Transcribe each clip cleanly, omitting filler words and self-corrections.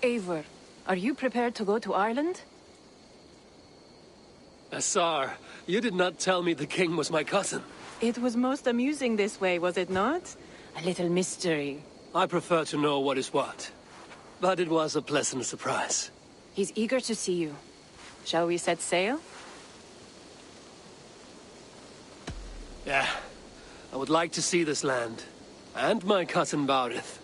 Eivor, are you prepared to go to Ireland? Asar, you did not tell me the king was my cousin. It was most amusing this way, was it not? A little mystery. I prefer to know what is what. But it was a pleasant surprise. He's eager to see you. Shall we set sail? Yeah. I would like to see this land. And my cousin Baurith.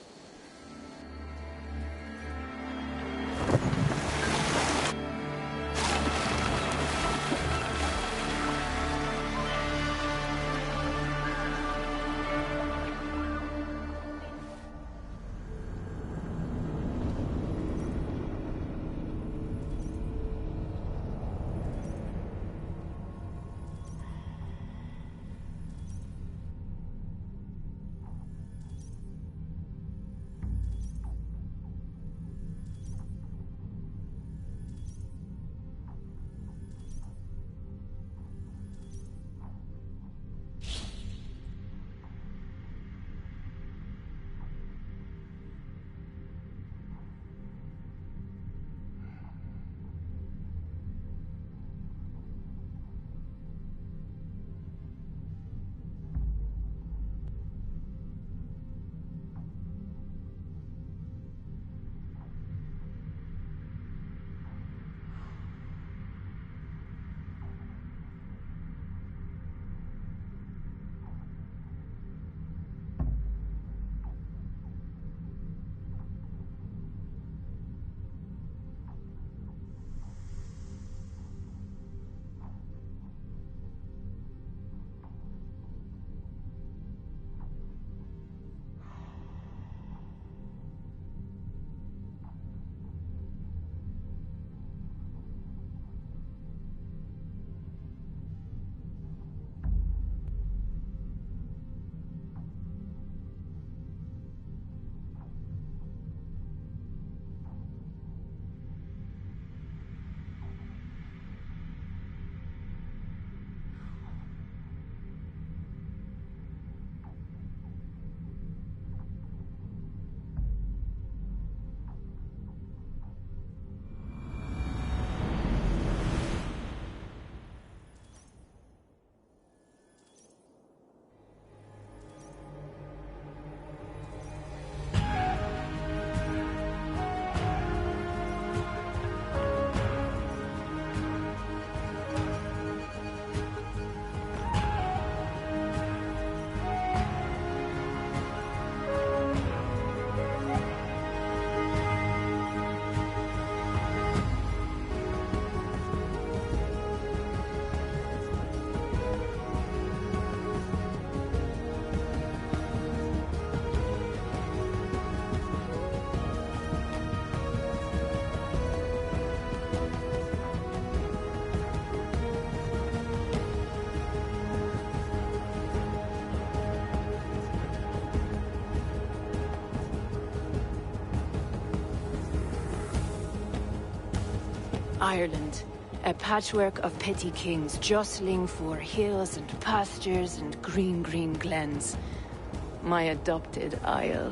Ireland, a patchwork of petty kings jostling for hills and pastures and green glens. My adopted isle.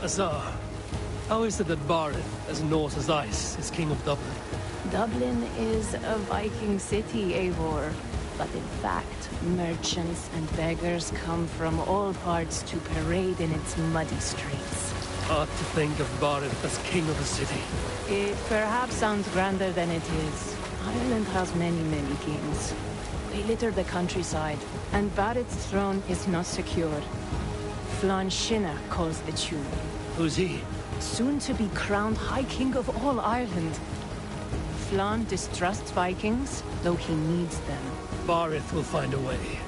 Azar, how is it that Baurith, as north as ice, is king of Dublin? Dublin is a Viking city, Eivor. But in fact, merchants and beggars come from all parts to parade in its muddy streets. Hard to think of Baurith as king of a city. It perhaps sounds grander than it is. Ireland has many kings. They litter the countryside, and Baurith's throne is not secure. Flann Sinna calls the tune. Who's he? Soon to be crowned High King of all Ireland. Flann distrusts Vikings, though he needs them. Baurith will find a way.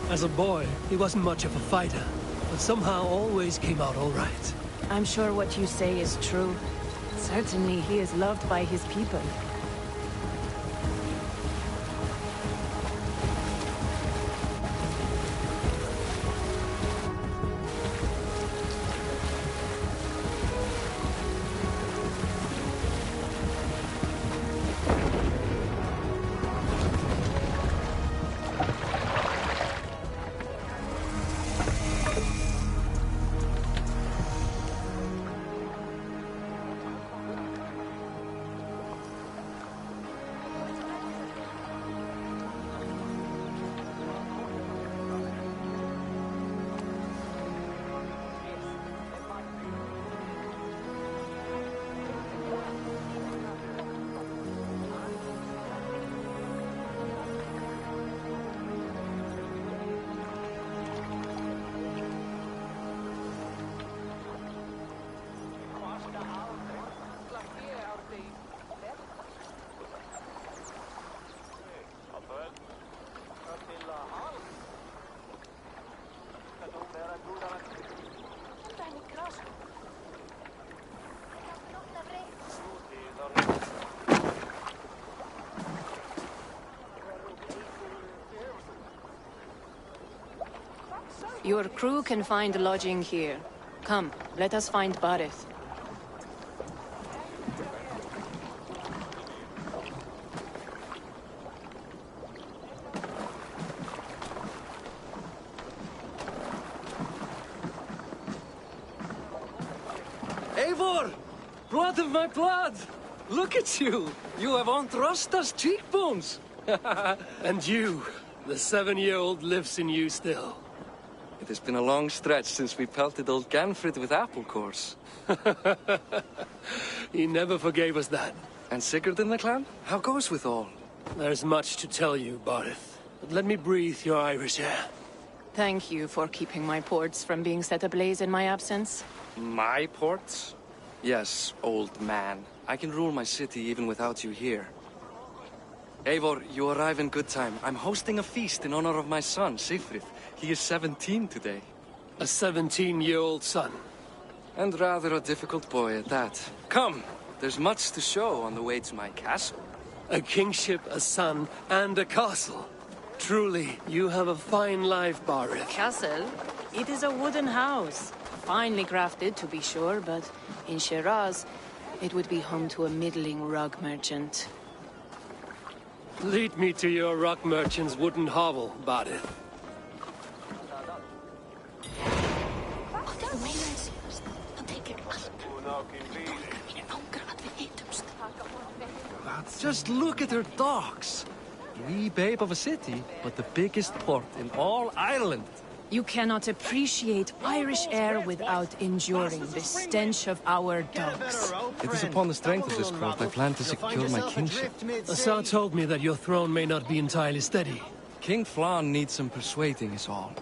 As a boy, he wasn't much of a fighter, but somehow always came out all right. I'm sure what you say is true. Certainly he is loved by his people. Your crew can find lodging here. Come, let us find Barith. Eivor! Blood of my blood! Look at you! You have Andrasta's cheekbones! And you, the 7-year-old lives in you still. It has been a long stretch since we pelted old Ganfrid with apple cores. He never forgave us that. And Sigurd in the clan? How goes with all? There's much to tell you, Barith. But let me breathe your Irish air. Thank you for keeping my ports from being set ablaze in my absence. My ports? Yes, old man. I can rule my city even without you here. Eivor, you arrive in good time. I'm hosting a feast in honor of my son, Sigfrid. He is 17 today. A 17-year-old son. And rather a difficult boy at that. Come, there's much to show on the way to my castle. A kingship, a son, and a castle. Truly, you have a fine life, Barith. Castle? It is a wooden house. Finely crafted, to be sure, but in Shiraz, it would be home to a middling rug merchant. Lead me to your rock merchant's wooden hovel, Barith. Just look at her docks. Wee babe of a city, but the biggest port in all Ireland. You cannot appreciate Irish air without enduring the stench of our dogs. It is upon the strength of this port I plan to secure my kingship. Assar told me that your throne may not be entirely steady. King Flann needs some persuading is all.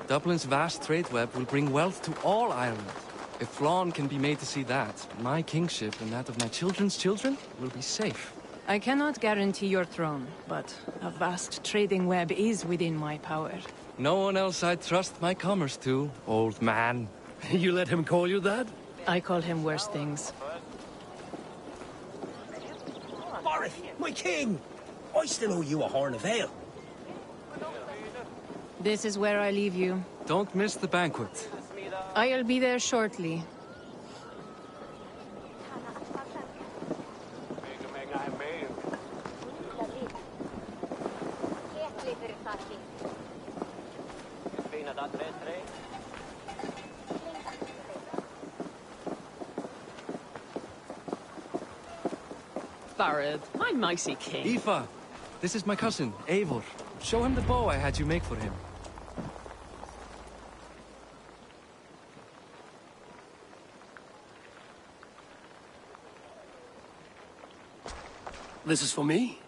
Dublin's vast trade web will bring wealth to all Ireland. If Flann can be made to see that, my kingship and that of my children's children will be safe. I cannot guarantee your throne, but a vast trading web is within my power. No one else I'd trust my commerce to, old man. You let him call you that? I call him worse things. Barith, my king! I still owe you a horn of ale. This is where I leave you. Don't miss the banquet. I'll be there shortly. Barith, my mighty king. Aoife, this is my cousin, Eivor. Show him the bow I had you make for him. This is for me.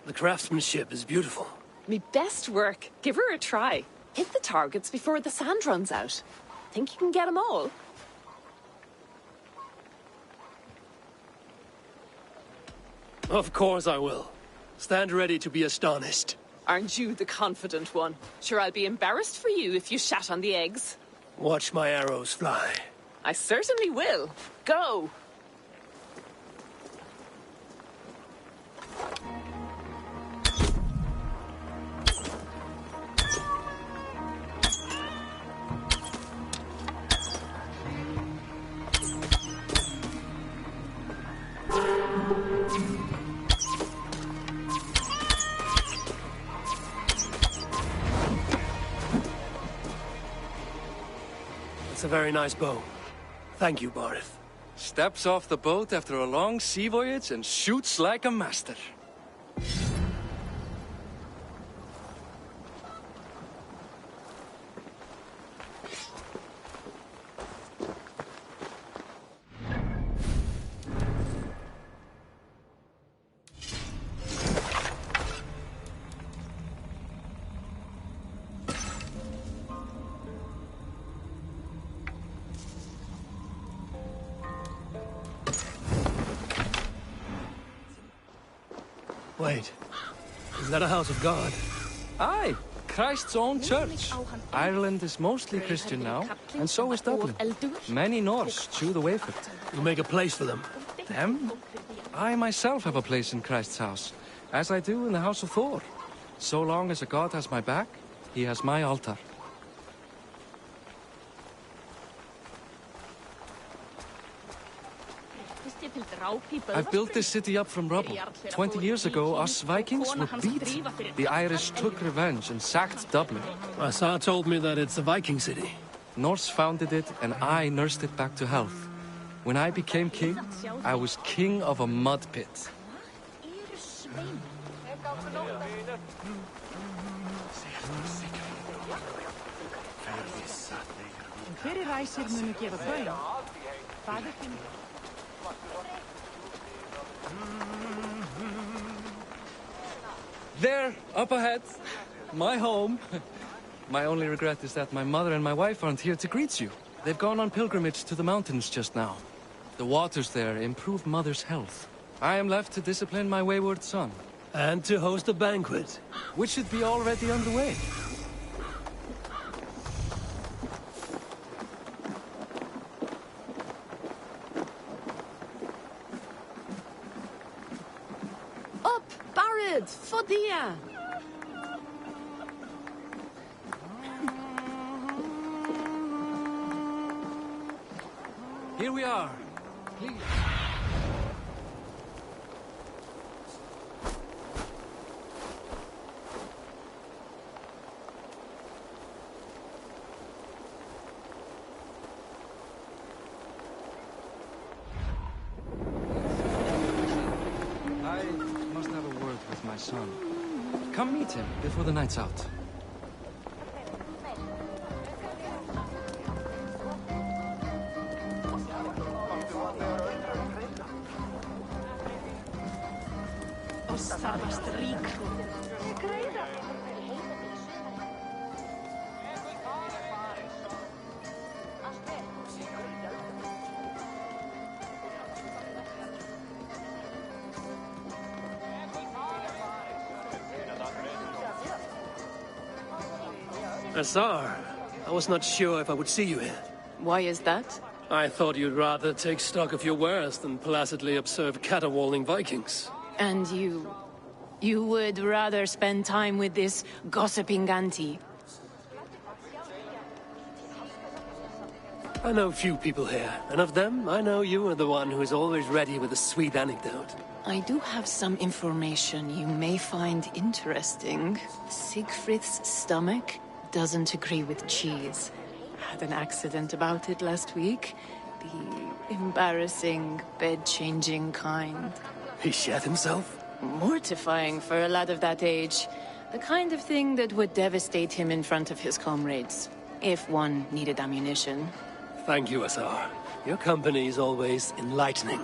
The craftsmanship is beautiful. Me best work. Give her a try. Hit the targets before the sand runs out. Think you can get them all? Of course I will. Stand ready to be astonished. Aren't you the confident one? Sure, I'll be embarrassed for you if you shat on the eggs. Watch my arrows fly. I certainly will. Go! It's a very nice bow. Thank you, Barith. Steps off the boat after a long sea voyage and shoots like a master. Wait. Is that a house of God? Aye, Christ's own church. Ireland is mostly Christian now, and so is Dublin. Many Norse chew the way for it. You'll make a place for them. Them? I myself have a place in Christ's house, as I do in the house of Thor. So long as a god has my back, he has my altar. I've built this city up from rubble. 20 years ago, us Vikings were beat. The Irish took revenge and sacked Dublin. Assar told me that it's a Viking city. Norse founded it, and I nursed it back to health. When I became king, I was king of a mud pit. There, up ahead, my home. My only regret is that my mother and my wife aren't here to greet you. They've gone on pilgrimage to the mountains just now. The waters there improve mother's health. I am left to discipline my wayward son. And to host a banquet. Which should be already underway. Up, Barad, Fodia. Here we are. Please. I must have a word with my son. Come meet him before the night's out. Assar, I was not sure if I would see you here. Why is that? I thought you'd rather take stock of your wares than placidly observe caterwauling Vikings. And you... you would rather spend time with this gossiping auntie? I know few people here, and of them, I know you are the one who is always ready with a sweet anecdote. I do have some information you may find interesting. Siegfried's stomach doesn't agree with cheese. Had an accident about it last week. The embarrassing, bed-changing kind. He shat himself? Mortifying for a lad of that age. The kind of thing that would devastate him in front of his comrades. If one needed ammunition. Thank you, Assar. Your company is always enlightening.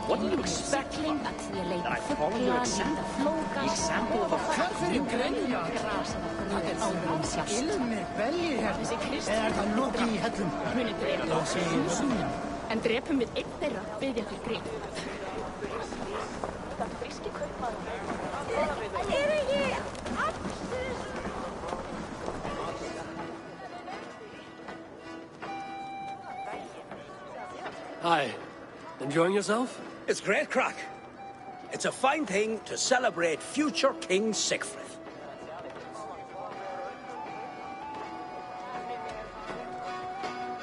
What do you expect? That I follow your example? The example of a fucking graveyard? En drepum við einn þeirra, biðja til grip. Hi. Enjoying yourself? It's great crack. It's a fine thing to celebrate future King Siegfried.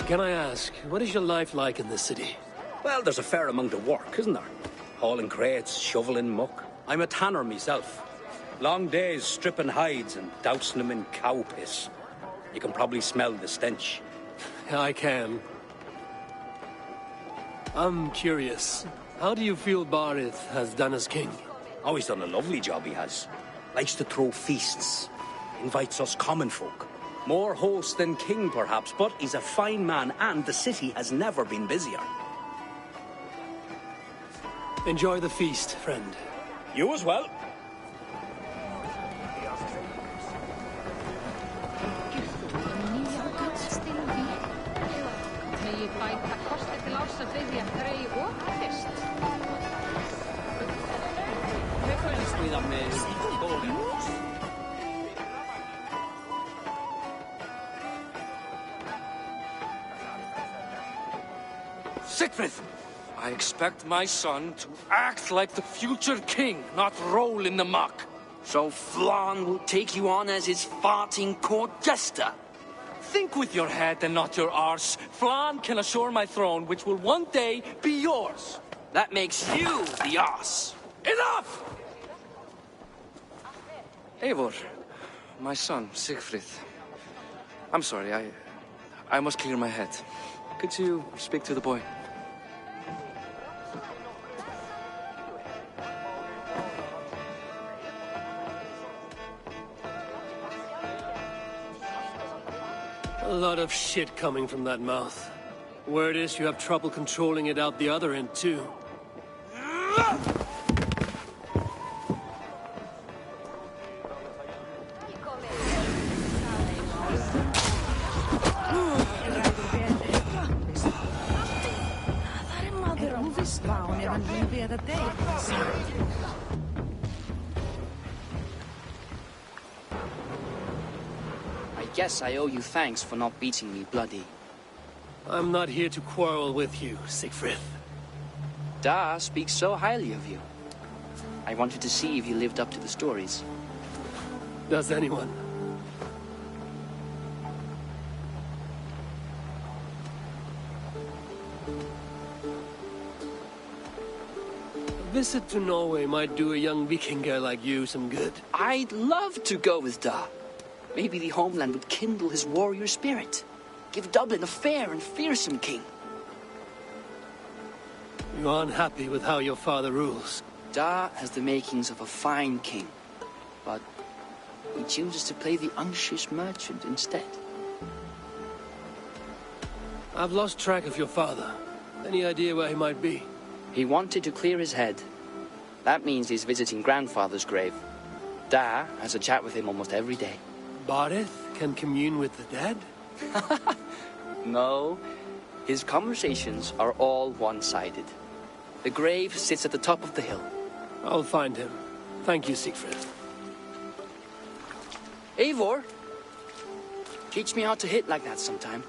Can I ask, what is your life like in this city? Well, there's a fair amount of work, isn't there? Hauling crates, shoveling muck. I'm a tanner myself. Long days stripping hides and dousing them in cow piss. You can probably smell the stench. I can. I'm curious. How do you feel Barith has done as king? Oh, he's done a lovely job, he has. Likes to throw feasts. Invites us common folk. More host than king, perhaps, but he's a fine man, and the city has never been busier. Enjoy the feast, friend. You as well. Siegfried! I expect my son to act like the future king, not roll in the muck. So Flan will take you on as his farting court jester? Think with your head and not your arse. Flan can assure my throne, which will one day be yours. That makes you the ass. Enough! Eivor, my son, Siegfried. I'm sorry, I must clear my head. Could you speak to the boy? A lot of shit coming from that mouth. Word is you have trouble controlling it out the other end, too. I guess I owe you thanks for not beating me bloody. I'm not here to quarrel with you, Siegfried. Da speaks so highly of you. I wanted to see if you lived up to the stories. Does anyone? A visit to Norway might do a young Viking girl like you some good. I'd love to go with Da. Maybe the homeland would kindle his warrior spirit. Give Dublin a fair and fearsome king. You are unhappy with how your father rules. Da has the makings of a fine king, but he chooses to play the unctuous merchant instead. I've lost track of your father. Any idea where he might be? He wanted to clear his head. That means he's visiting grandfather's grave. Da has a chat with him almost every day. Barith can commune with the dead? No, his conversations are all one-sided. The grave sits at the top of the hill. I'll find him. Thank you, Siegfried. Eivor, teach me how to hit like that sometime.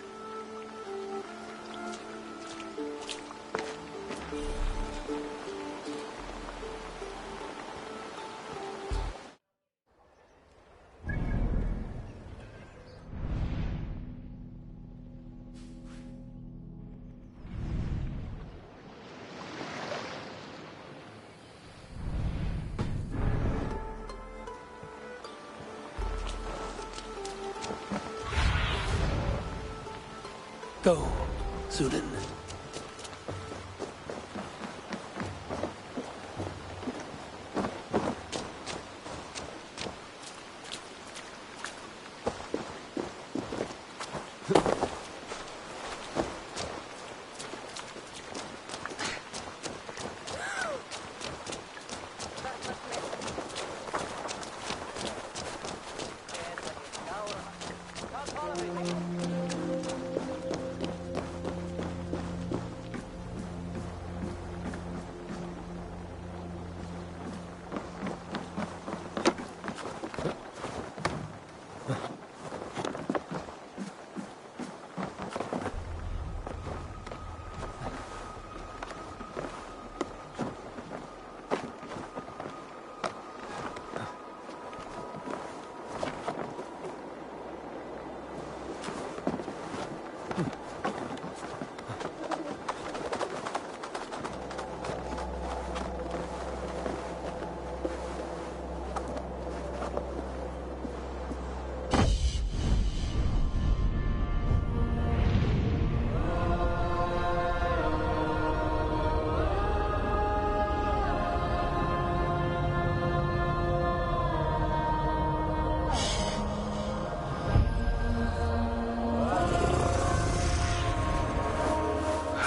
Go, Sunan.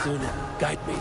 Sunan, guide me.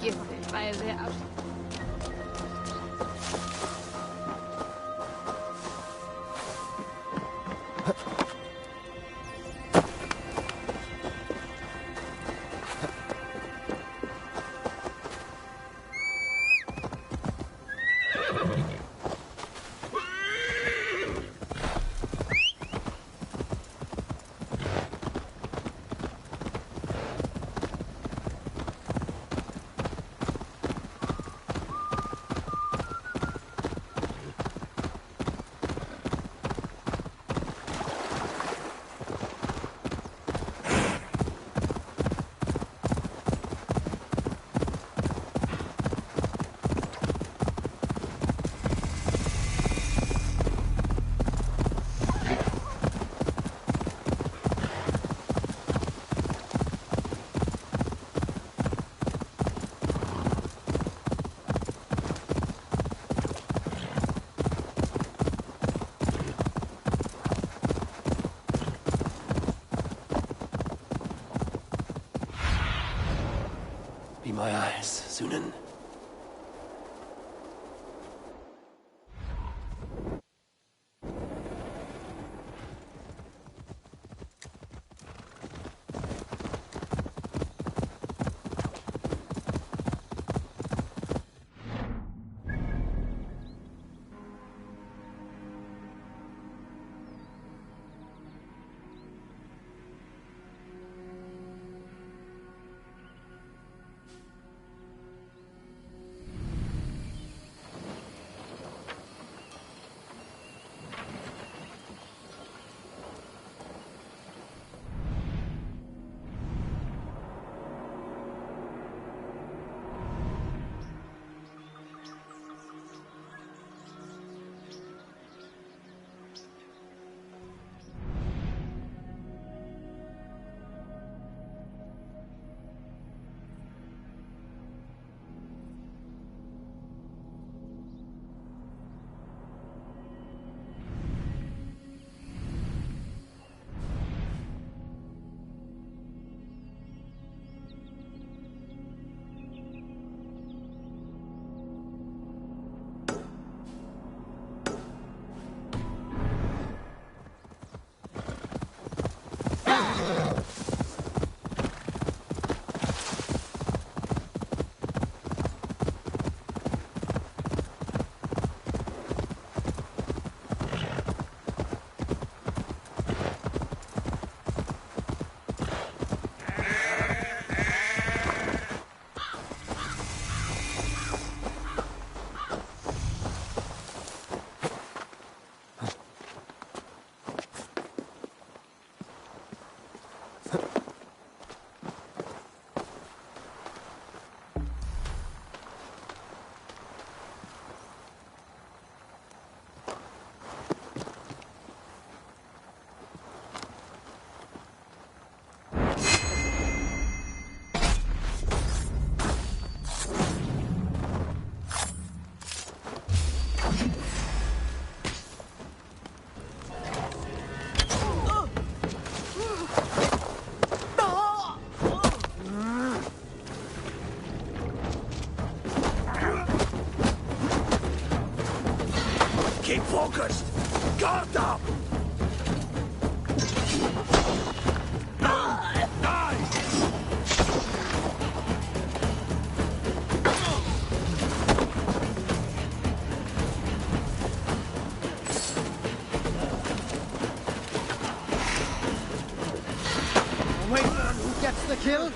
gifted by the out. Be my eyes, Sunan. Keep focused! Guard up! Wait on who gets the kill?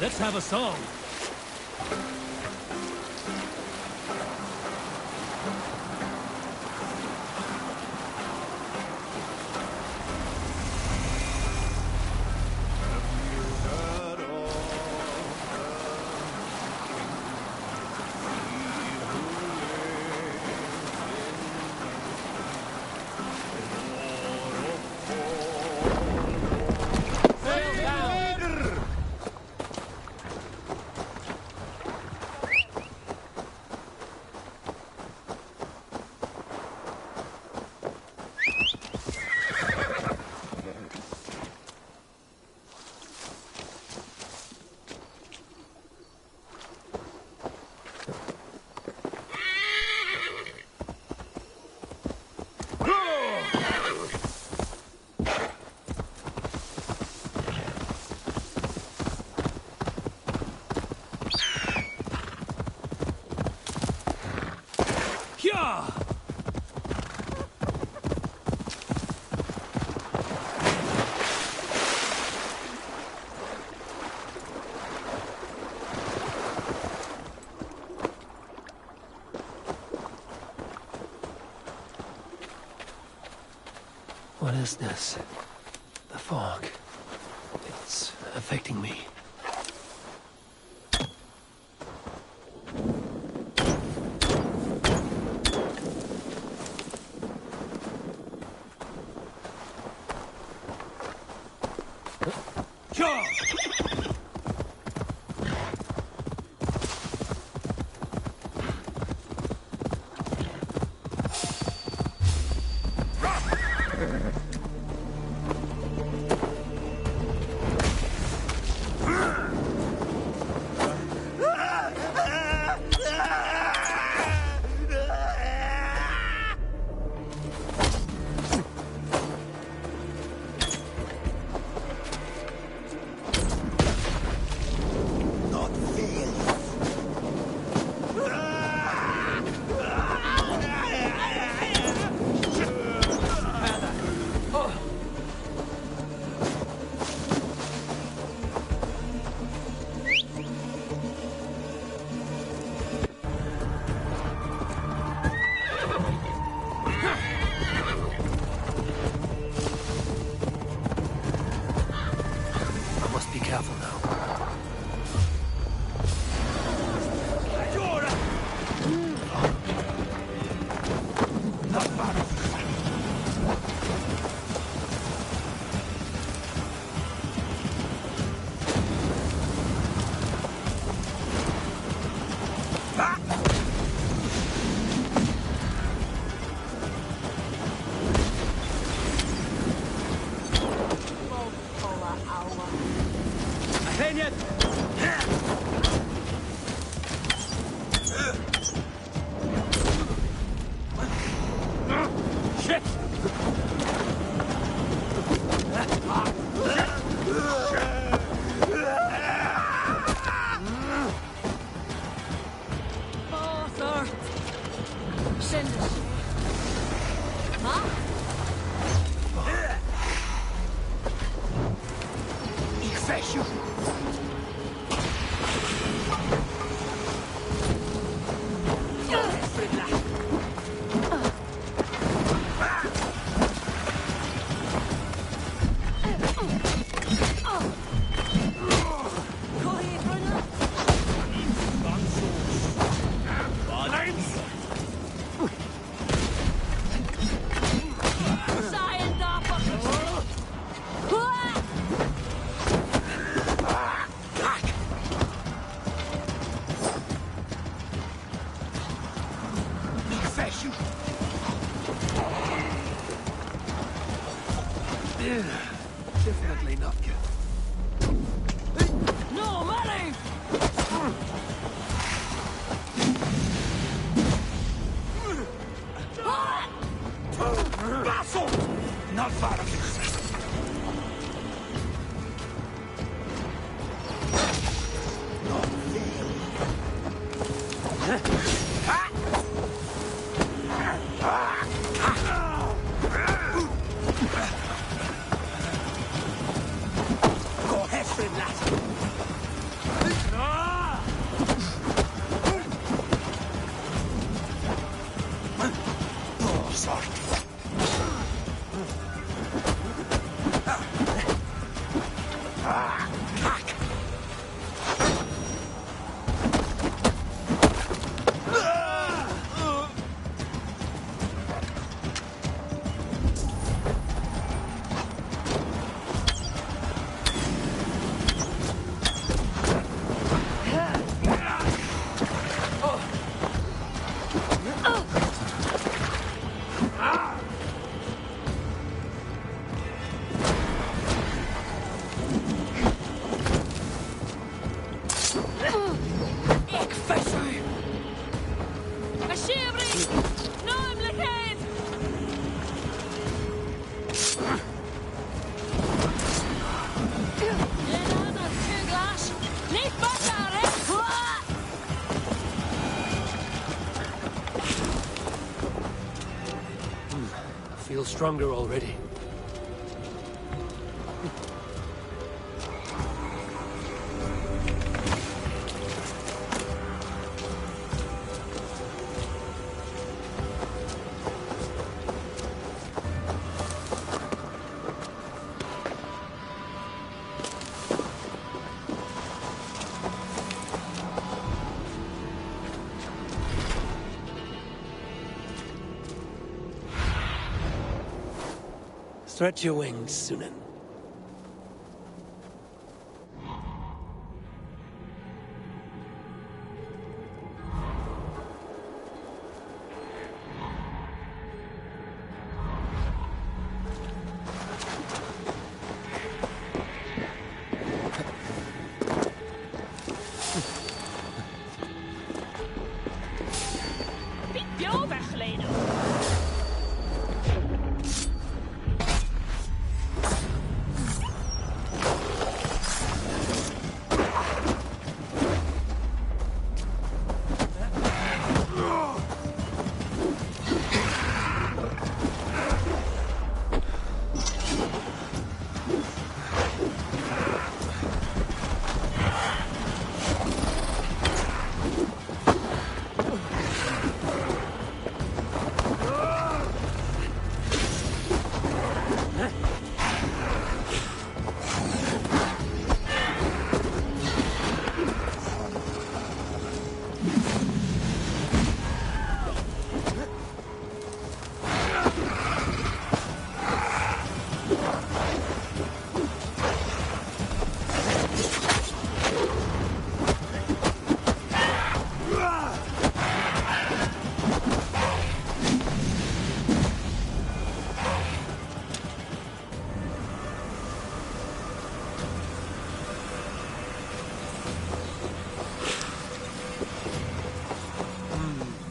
Let's have a song. What is this? The fog. It's affecting me. Send us. Ma? Ich fecho. Definitely not good. No, money! Basso! Not far of it. Feel stronger already. Stretch your wings, Sunan.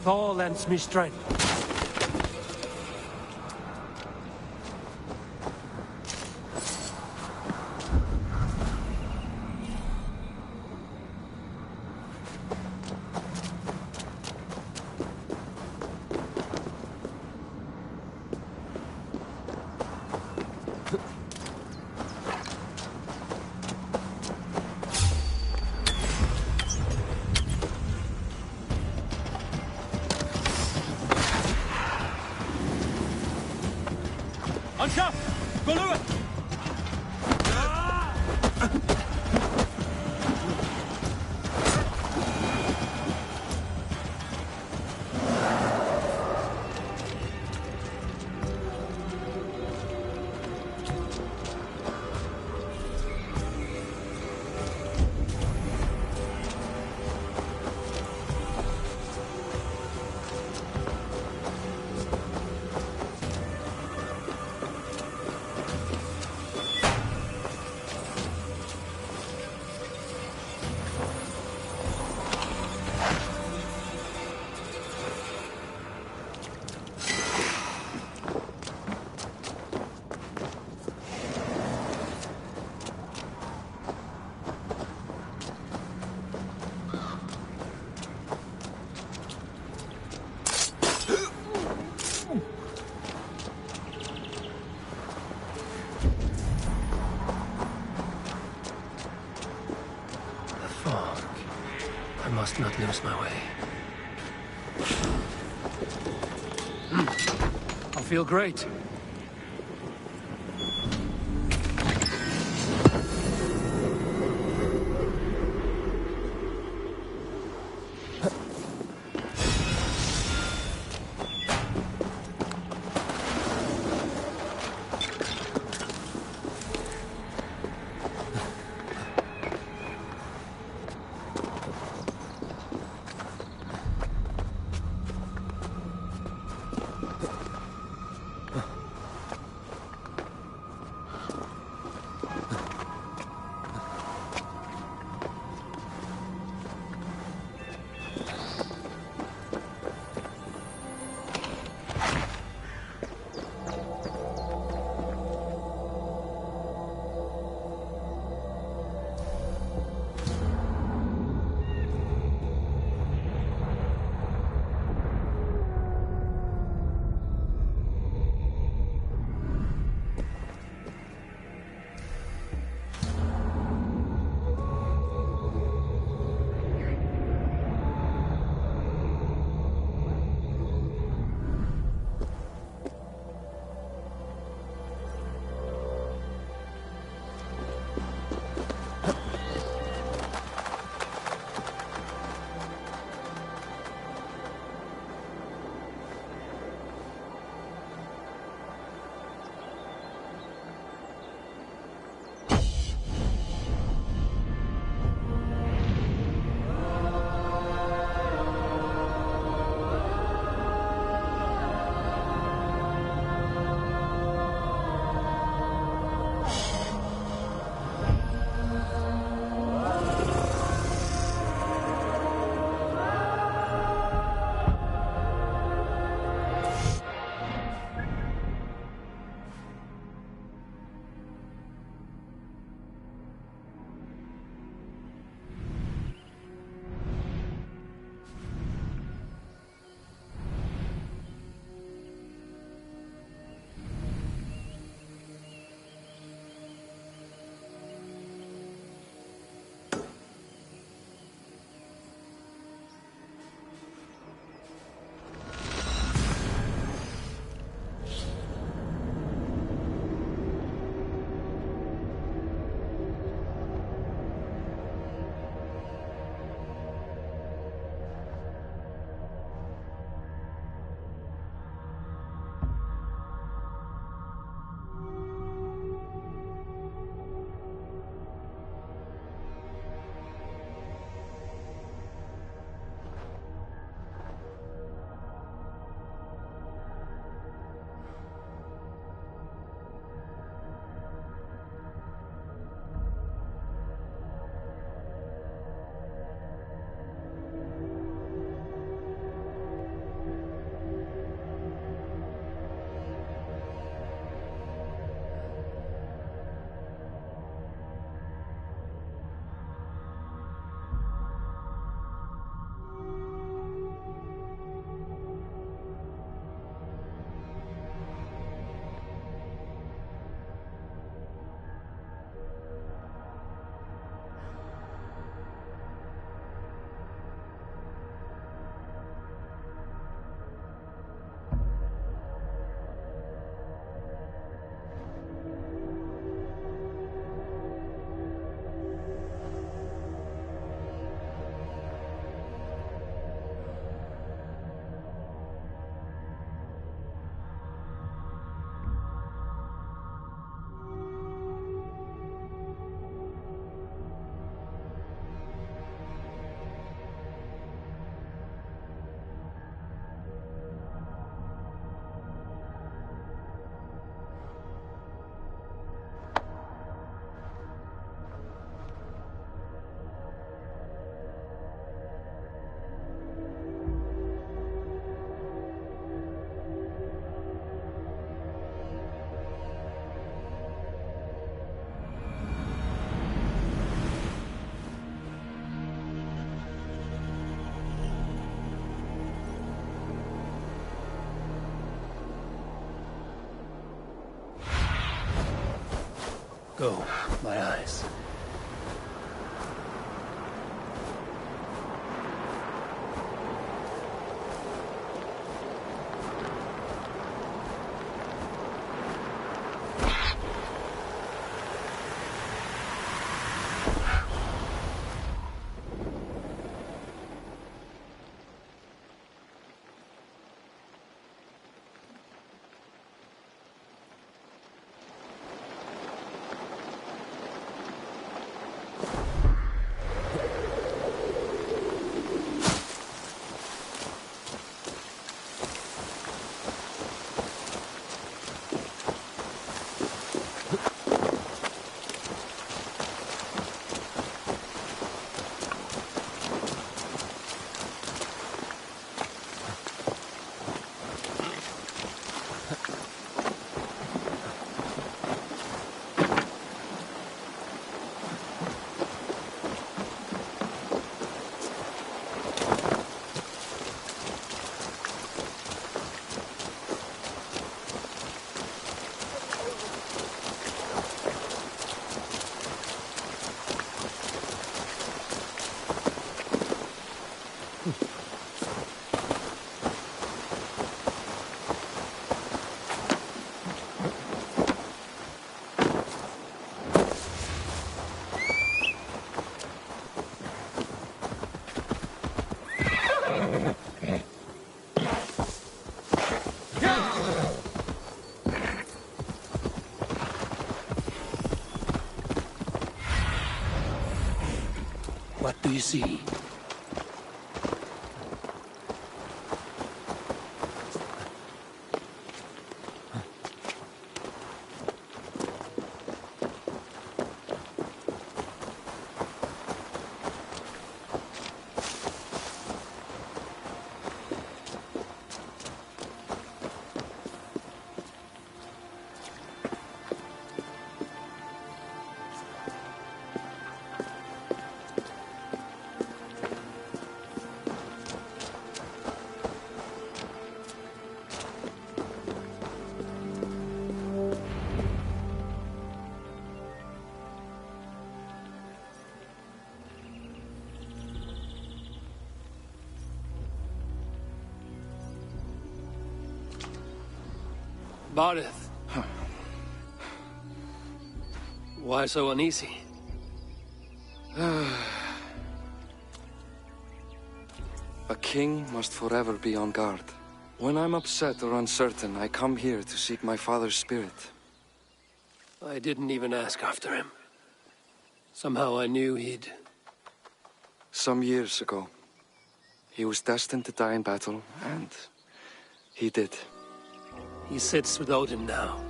Thor lends me strength. Anschaff! Golua! I must not lose my way. I feel great. Go, my eyes. What do you see? Barith. Why so uneasy? A king must forever be on guard. When I'm upset or uncertain, I come here to seek my father's spirit. I didn't even ask after him. Somehow I knew he'd... Some years ago, he was destined to die in battle, and he did. He sits with Odin now.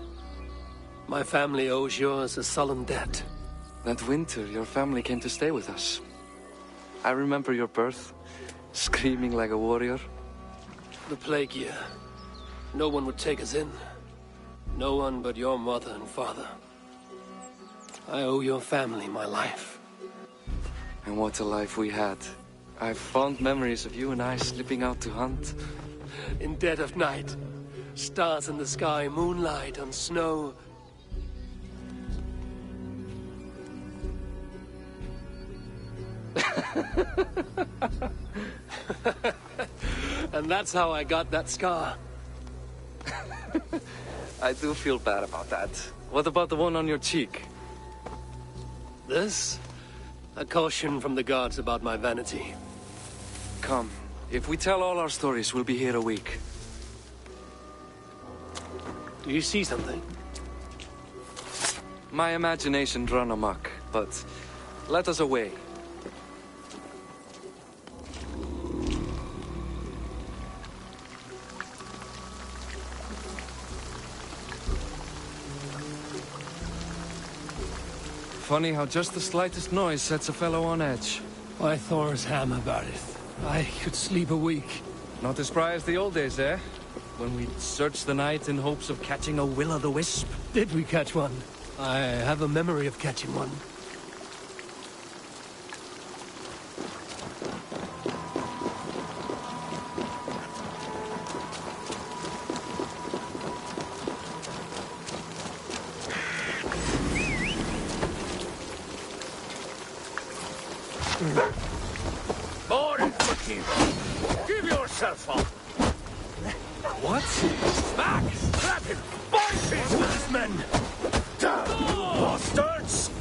My family owes yours a sullen debt. That winter, your family came to stay with us. I remember your birth, screaming like a warrior. The plague year. No one would take us in. No one but your mother and father. I owe your family my life. And what a life we had. I have fond memories of you and I slipping out to hunt. In dead of night. Stars in the sky, moonlight on snow. And that's how I got that scar. I do feel bad about that. What about the one on your cheek? This? A caution from the gods about my vanity. Come. If we tell all our stories, we'll be here a week. Do you see something? My imagination run amok, but let us away. Funny how just the slightest noise sets a fellow on edge. Why Thor's hammer, Barith? I could sleep a week. Not as spry as the old days, eh? When we'd search the night in hopes of catching a will-o'-the-wisp. Did we catch one? I have a memory of catching one. yourself up! What? Back! Grab him! Bind him with his men! Damn you bastards!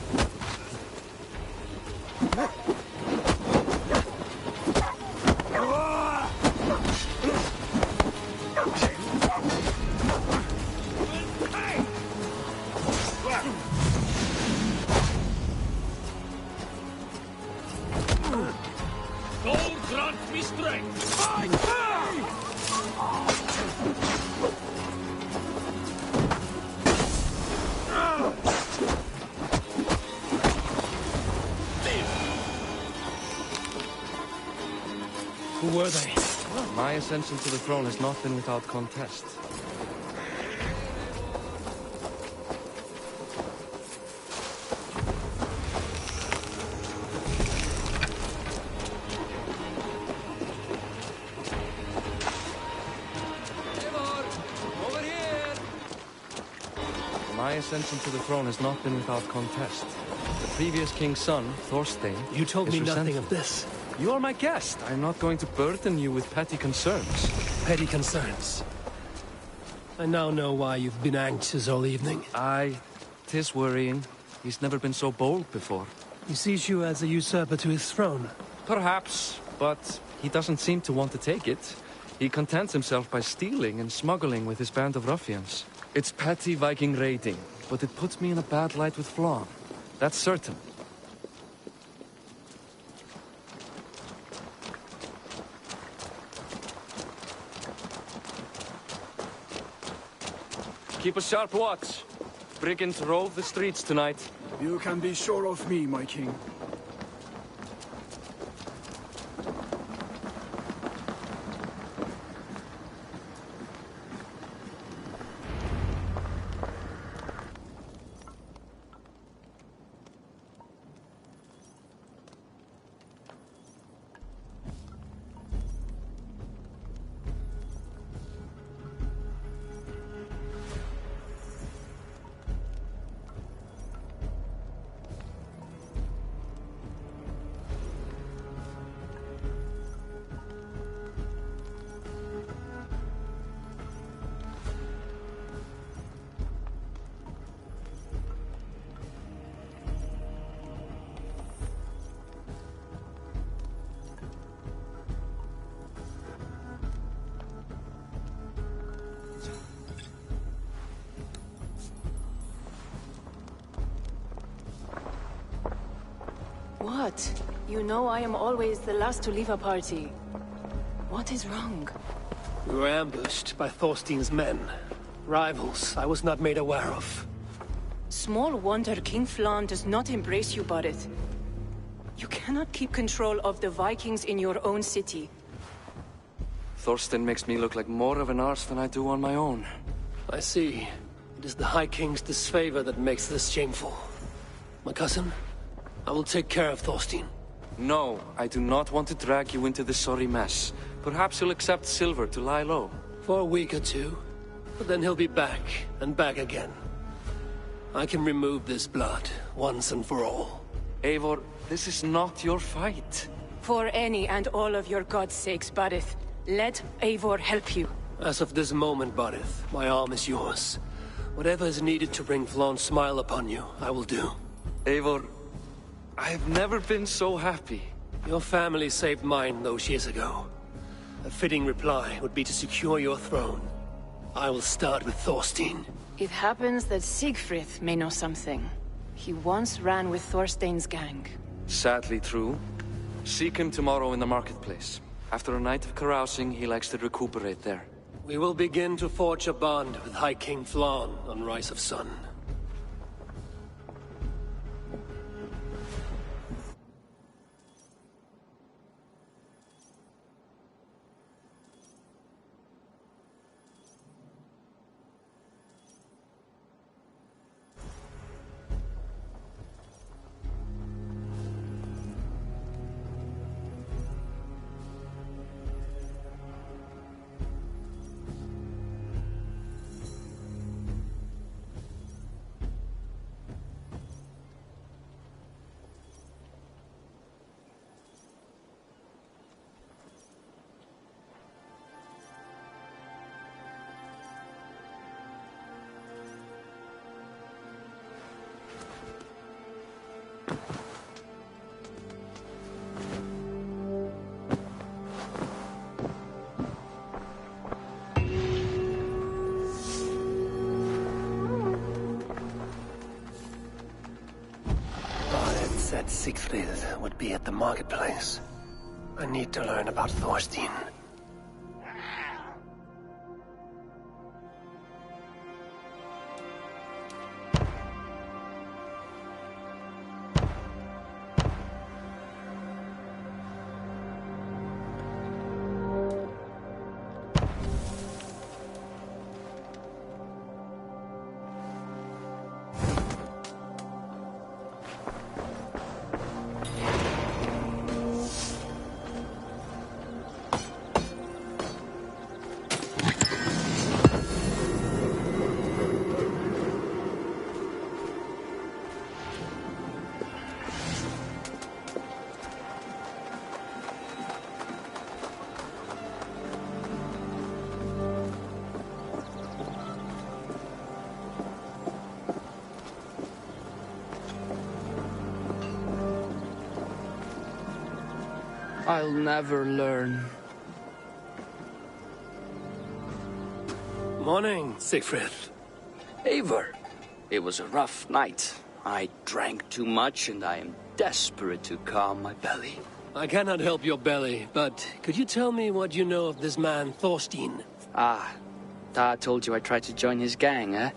God grant me strength! Who were they? My ascension to the throne has not been without contest. Over here! My ascension to the throne has not been without contest. The previous king's son, Thorstein, You told is me nothing resentful. of this. You are my guest. I'm not going to burden you with petty concerns. Petty concerns. I now know why you've been anxious all evening. Aye, 'tis worrying. He's never been so bold before. He sees you as a usurper to his throne. Perhaps, but he doesn't seem to want to take it. He contents himself by stealing and smuggling with his band of ruffians. It's petty Viking raiding, but it puts me in a bad light with Flann. That's certain. Keep a sharp watch. Brigands rove the streets tonight. You can be sure of me, my king. What? You know I am always the last to leave a party. What is wrong? We were ambushed by Thorstein's men. Rivals I was not made aware of. Small wonder King Flann does not embrace you, Barret. You cannot keep control of the Vikings in your own city. Thorstein makes me look like more of an arse than I do on my own. I see. It is the High King's disfavor that makes this shameful. My cousin, I will take care of Thorstein. No, I do not want to drag you into this sorry mess. Perhaps you'll accept silver to lie low. For a week or two. But then he'll be back, and back again. I can remove this blood, once and for all. Eivor, this is not your fight. For any and all of your god's sakes, Barret, let Eivor help you. As of this moment, Barith, my arm is yours. Whatever is needed to bring Flann's smile upon you, I will do. Eivor, I have never been so happy. Your family saved mine those years ago. A fitting reply would be to secure your throne. I will start with Thorstein. It happens that Siegfried may know something. He once ran with Thorstein's gang. Sadly true. Seek him tomorrow in the marketplace. After a night of carousing, he likes to recuperate there. We will begin to forge a bond with High King Flann on Rise of Sun. that Siegfried would be at the marketplace. I need to learn about Thorstein. I'll never learn. Morning, Siegfried. Eivor, it was a rough night. I drank too much and I am desperate to calm my belly. I cannot help your belly, but could you tell me what you know of this man, Thorstein? Dad told you I tried to join his gang, eh?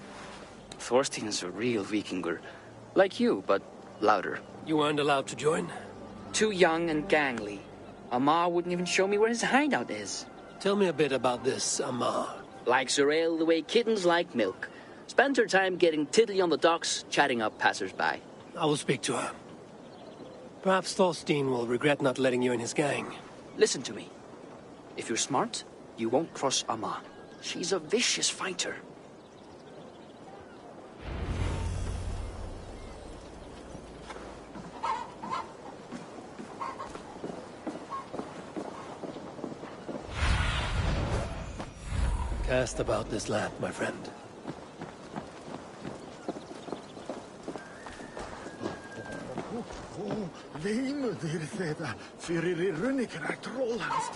Thorstein is a real Vikinger. Like you, but louder. You weren't allowed to join? Too young and gangly. Amar wouldn't even show me where his hideout is. Tell me a bit about this Amar. Likes her ale the way kittens like milk. Spends her time getting tiddly on the docks, chatting up passers-by. I will speak to her. Perhaps Thorstein will regret not letting you in his gang. Listen to me. If you're smart, you won't cross Amar. She's a vicious fighter. Cast about this land, my friend. Leimuðir þetta fyrir í runnikra trollans.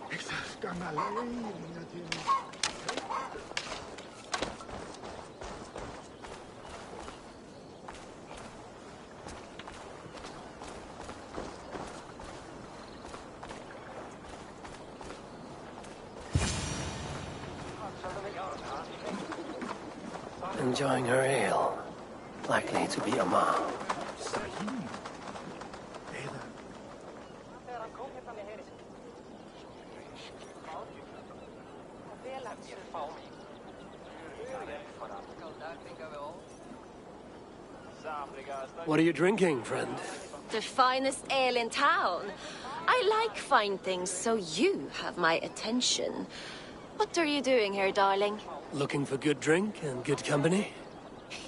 Það skanna leiðina til. Enjoying her ale. Likely to be Amar. What are you drinking, friend? The finest ale in town. I like fine things, so you have my attention. What are you doing here, darling? Looking for good drink and good company?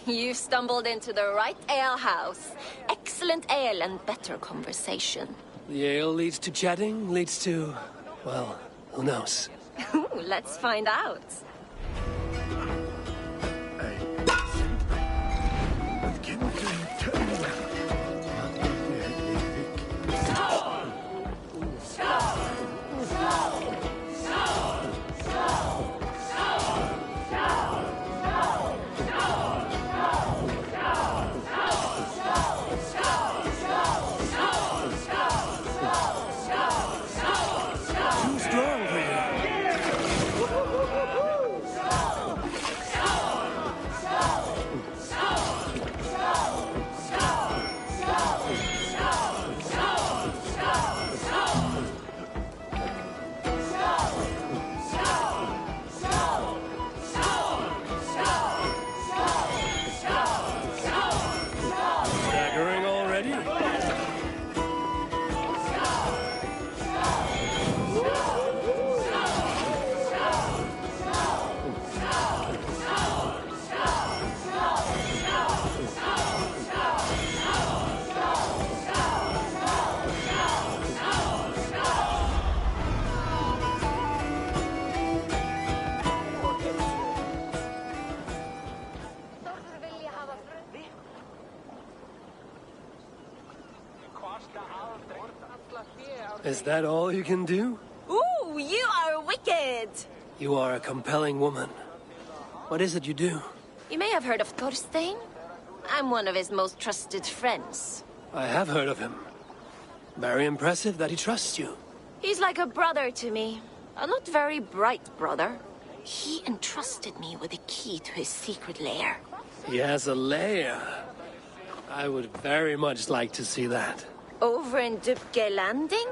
You've stumbled into the right ale house. Excellent ale and better conversation. The ale leads to chatting, leads to... well, who knows? Let's find out. Is that all you can do? Ooh, you are wicked! You are a compelling woman. What is it you do? You may have heard of Thorstein. I'm one of his most trusted friends. I have heard of him. Very impressive that he trusts you. He's like a brother to me. A not very bright brother. He entrusted me with the key to his secret lair. He has a lair. I would very much like to see that. Over in Dupke Landing?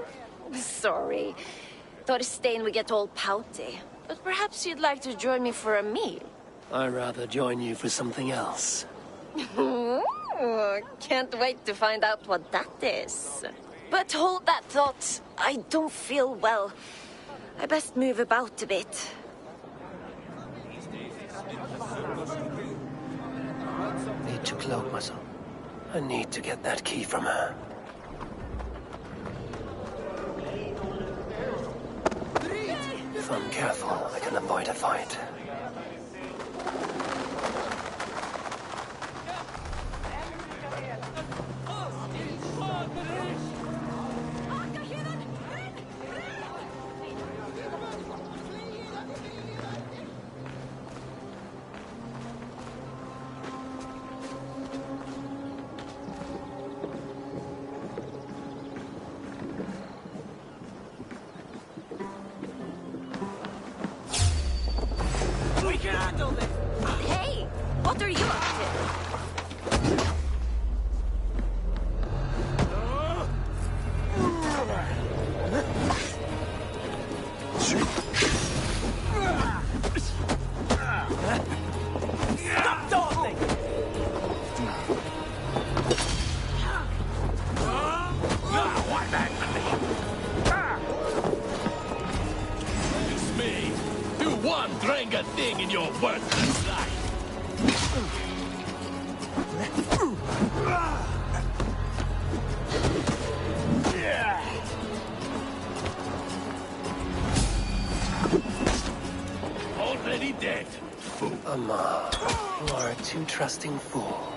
Sorry. Thorstein would get all pouty. But perhaps you'd like to join me for a meal? I'd rather join you for something else. Can't wait to find out what that is. But hold that thought. I don't feel well. I best move about a bit. Need to cloak myself. I need to get that key from her. If I'm careful, I can avoid a fight. Hey, what are you up to? Stop dawdling! Why back to me? It's me. Do one Drenga thing in your worthless life. Already dead. Amar, you are a too trusting fool.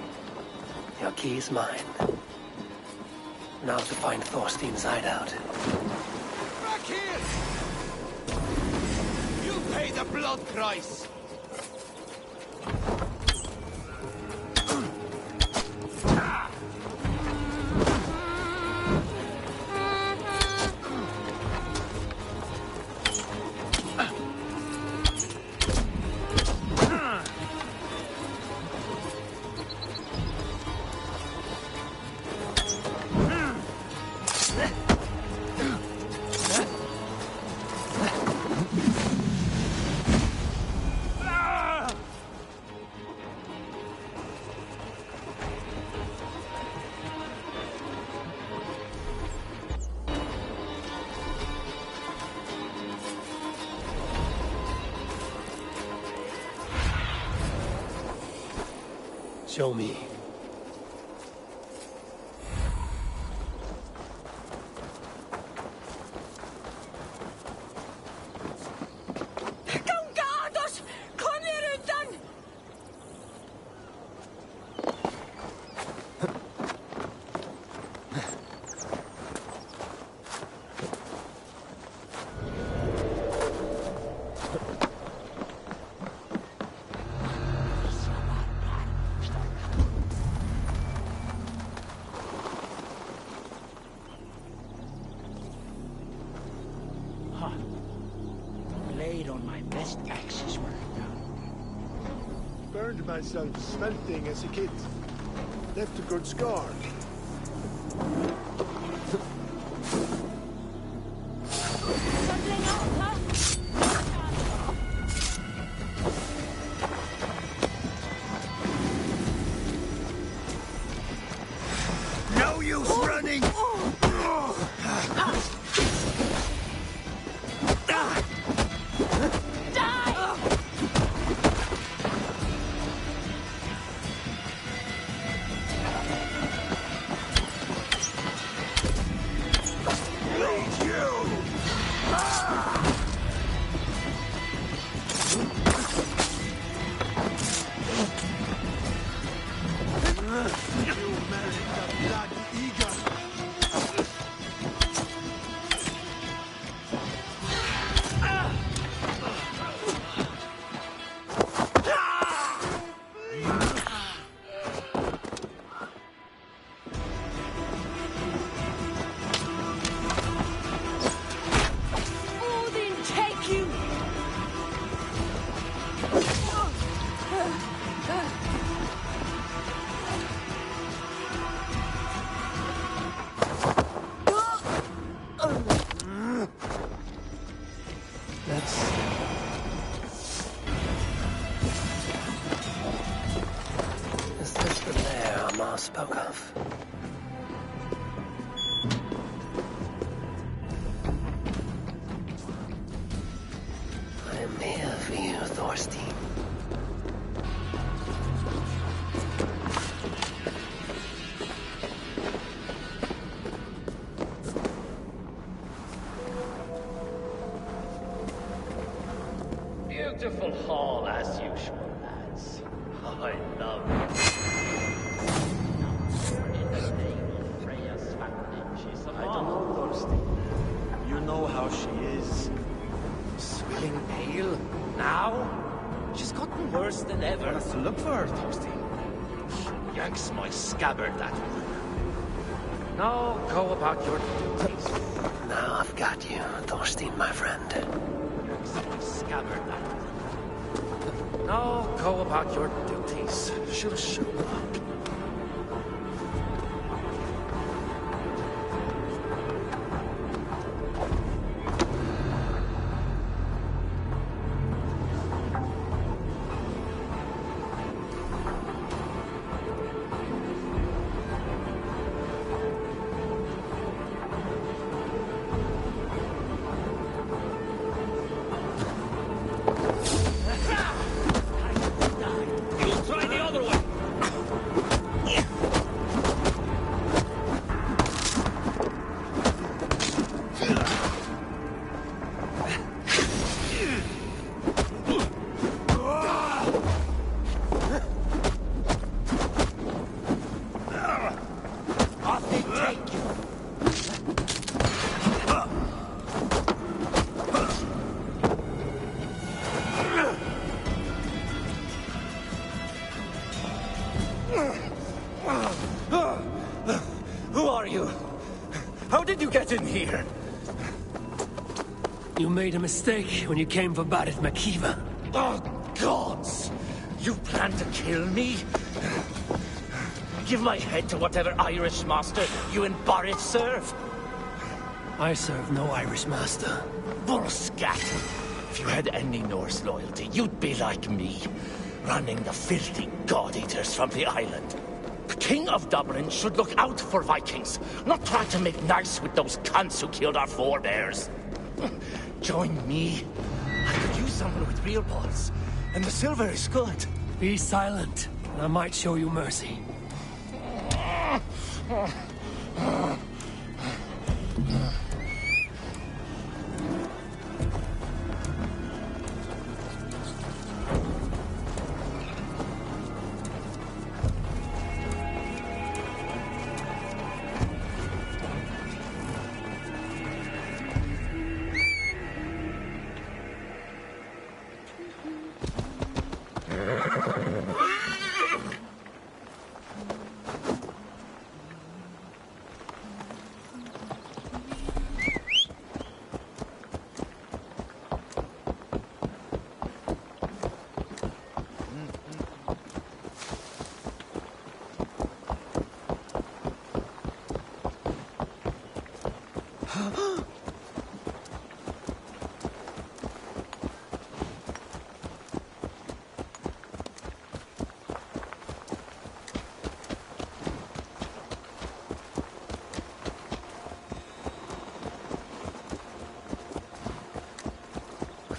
Your key is mine. Now to find Thorstein's hideout. Back here! You pay the blood price! Show me. On my best axes were Burned myself smelting as a kid. Left a good scar. No use running! Ma spoke of. I am here for you, Thorstein. Beautiful hall as usual, lads. I love it. In the name of Freya's family, she's a I don't know, Thorstein. You know how she is. swelling pale. Now? She's gotten worse than ever. Tell us to look for her, Thorstein. Yanks my scabbard, that one. Now go about your duties. Now I've got you, Thorstein, my friend. Yanks my scabbard, that one. Now go about your duties. She'll show up. Who are you? How did you get in here? You made a mistake when you came for Barit Makiva. Oh, gods! You plan to kill me? Give my head to whatever Irish master you and Barrett serve. I serve no Irish master. Bullscat! If you had any Norse loyalty, you'd be like me, running the filthy god-eaters from the island. The King of Dublin should look out for Vikings, not try to make nice with those cunts who killed our forebears. Join me. I could use someone with real balls, and the silver is good. Be silent, and I might show you mercy.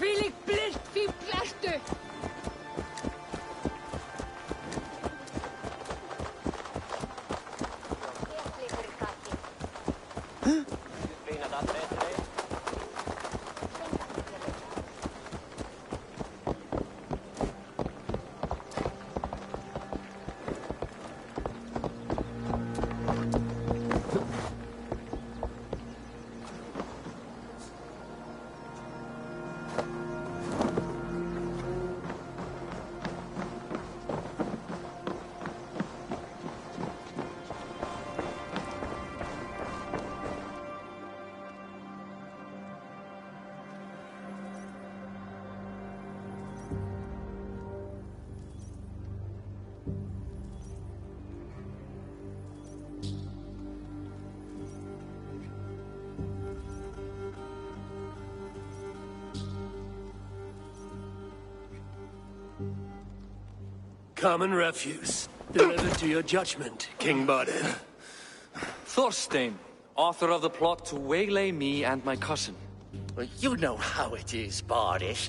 Hvílík blirt því blertu! Common refuse. Delivered to your judgment, King Barded. Thorstein, author of the plot to waylay me and my cousin. Well, you know how it is, Bardish.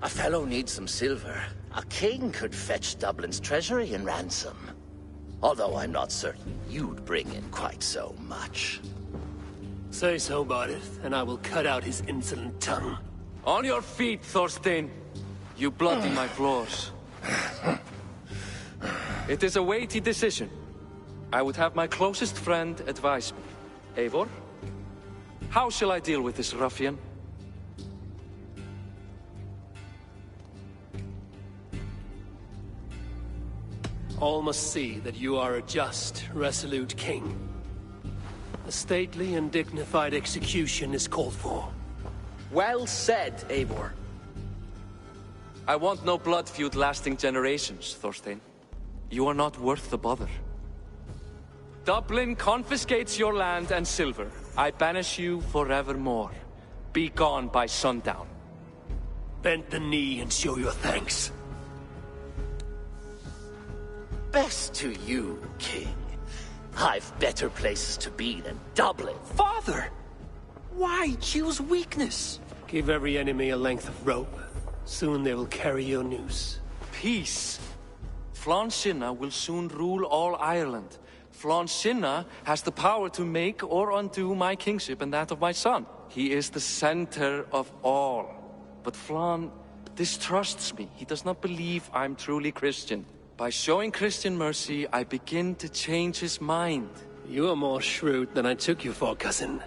A fellow needs some silver. A king could fetch Dublin's treasury in ransom. Although I'm not certain you'd bring in quite so much. Say so, Barded, and I will cut out his insolent tongue. On your feet, Thorstein. You bloody my floors. It is a weighty decision. I would have my closest friend advise me. Eivor, how shall I deal with this ruffian? All must see that you are a just, resolute king. A stately and dignified execution is called for. Well said, Eivor. I want no blood feud lasting generations, Thorstein. You are not worth the bother. Dublin confiscates your land and silver. I banish you forevermore. Be gone by sundown. Bend the knee and show your thanks. Best to you, King. I've better places to be than Dublin. Father! Why choose weakness? Give every enemy a length of rope. Soon they will carry your news. Peace. Flann Sinna will soon rule all Ireland. Flann Sinna has the power to make or undo my kingship and that of my son. He is the center of all. But Flann distrusts me. He does not believe I'm truly Christian. By showing Christian mercy, I begin to change his mind. You are more shrewd than I took you for, cousin.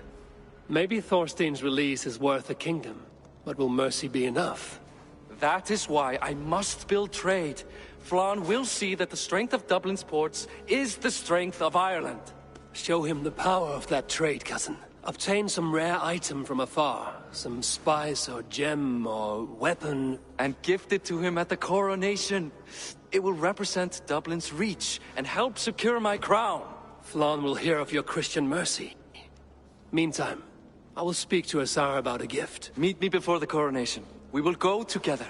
Maybe Thorstein's release is worth a kingdom, but will mercy be enough? That is why I must build trade. Flann will see that the strength of Dublin's ports is the strength of Ireland. Show him the power of that trade, cousin. Obtain some rare item from afar. Some spice or gem or weapon. And gift it to him at the coronation. It will represent Dublin's reach and help secure my crown. Flann will hear of your Christian mercy. Meantime, I will speak to Asar about a gift. Meet me before the coronation. We will go together.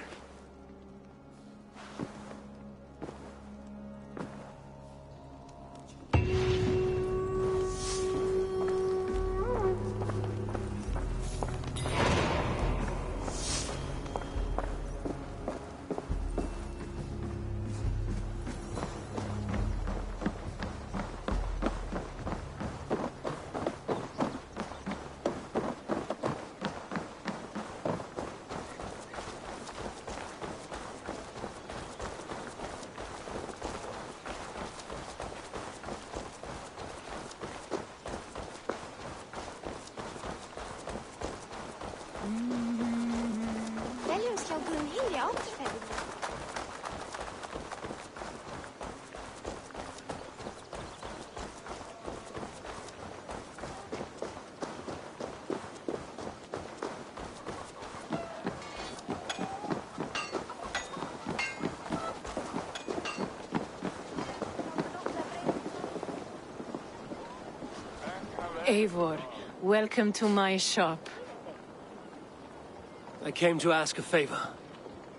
Eivor, welcome to my shop. I came to ask a favor.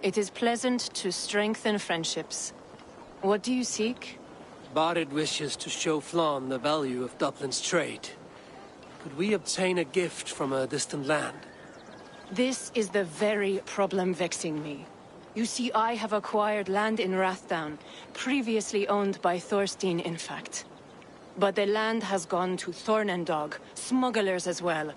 It is pleasant to strengthen friendships. What do you seek? Barded wishes to show Flann the value of Dublin's trade. Could we obtain a gift from a distant land? This is the very problem vexing me. You see, I have acquired land in Rathdown, previously owned by Thorstein, in fact. But the land has gone to Thornendog, smugglers as well.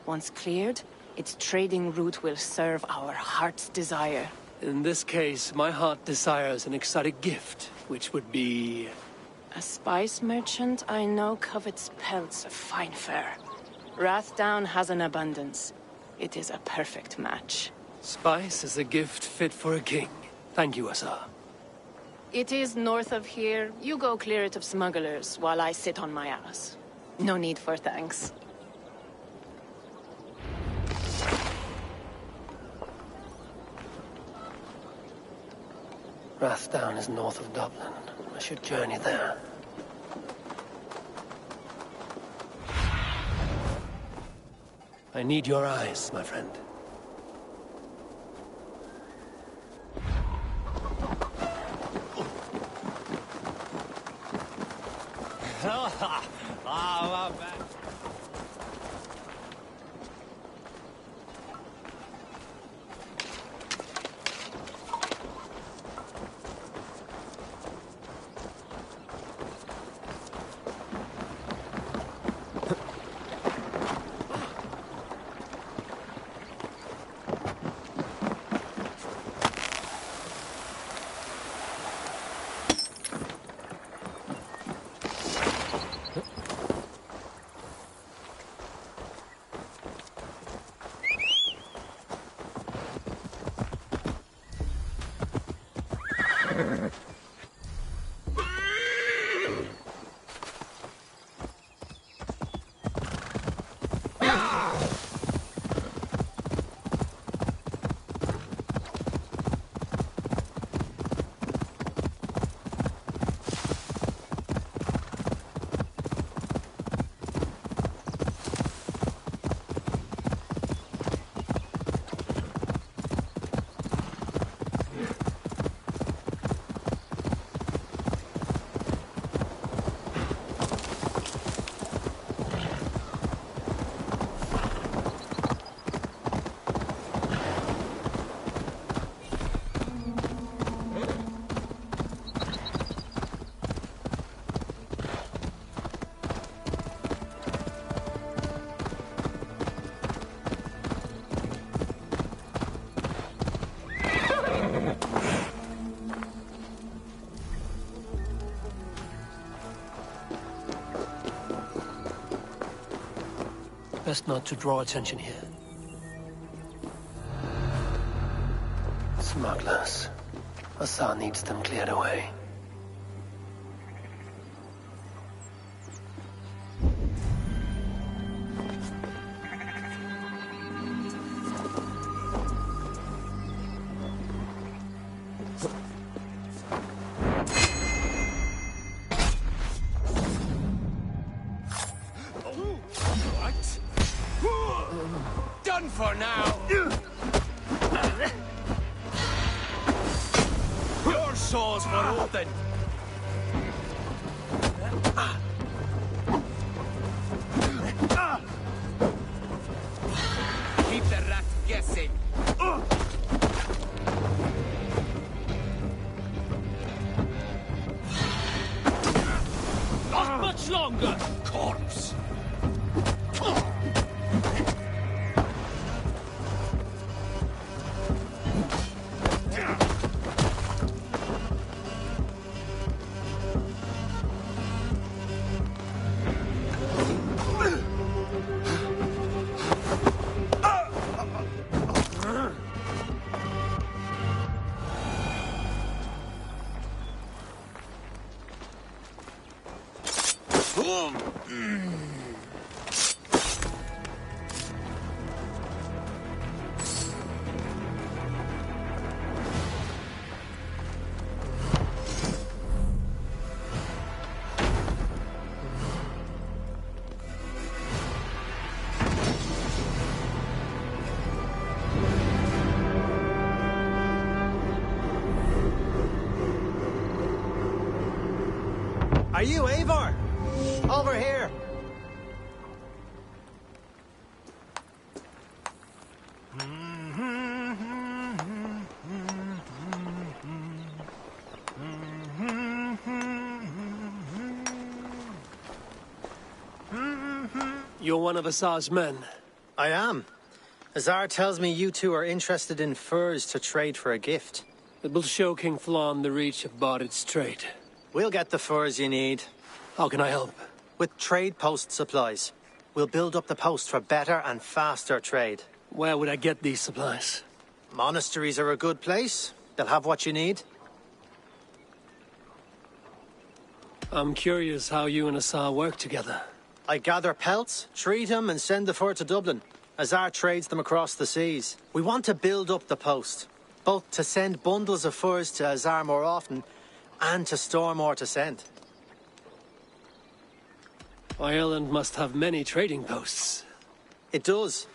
Once cleared, its trading route will serve our heart's desire. In this case, my heart desires an exotic gift, which would be... A spice merchant I know covets pelts of fine fur. Rathdown has an abundance. It is a perfect match. Spice is a gift fit for a king. Thank you, Asar. It is north of here. You go clear it of smugglers, while I sit on my ass. No need for thanks. Rathdown is north of Dublin. I should journey there. I need your eyes, my friend. Ah, man. Best not to draw attention here. Smugglers. Asa needs them cleared away. Done for now. Your soul's for Odin. Keep the rat guessing. Not much longer, corpse. Are you Eivor? Over here. You're one of Asa's men. I am. Azar tells me you two are interested in furs to trade for a gift. It will show King Flann the reach of Barrett's trade. We'll get the furs you need. How can I help? With trade post supplies. We'll build up the post for better and faster trade. Where would I get these supplies? Monasteries are a good place. They'll have what you need. I'm curious how you and Asa work together. I gather pelts, treat them, and send the fur to Dublin. Azar trades them across the seas. We want to build up the post, both to send bundles of furs to Azar more often, and to store more to send. Ireland must have many trading posts. It does.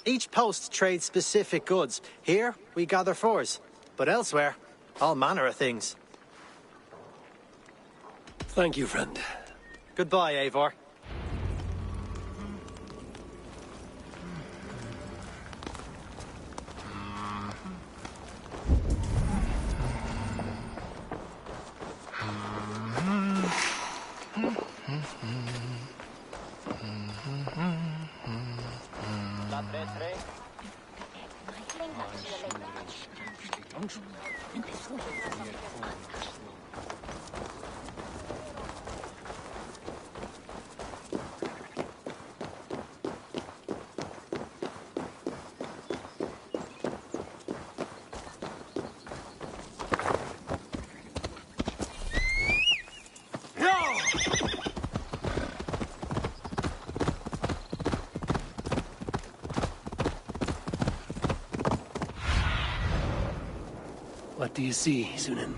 Each post trades specific goods. Here, we gather furs. But elsewhere, all manner of things. Thank you, friend. Goodbye, Eivor. What do you see, Sunan?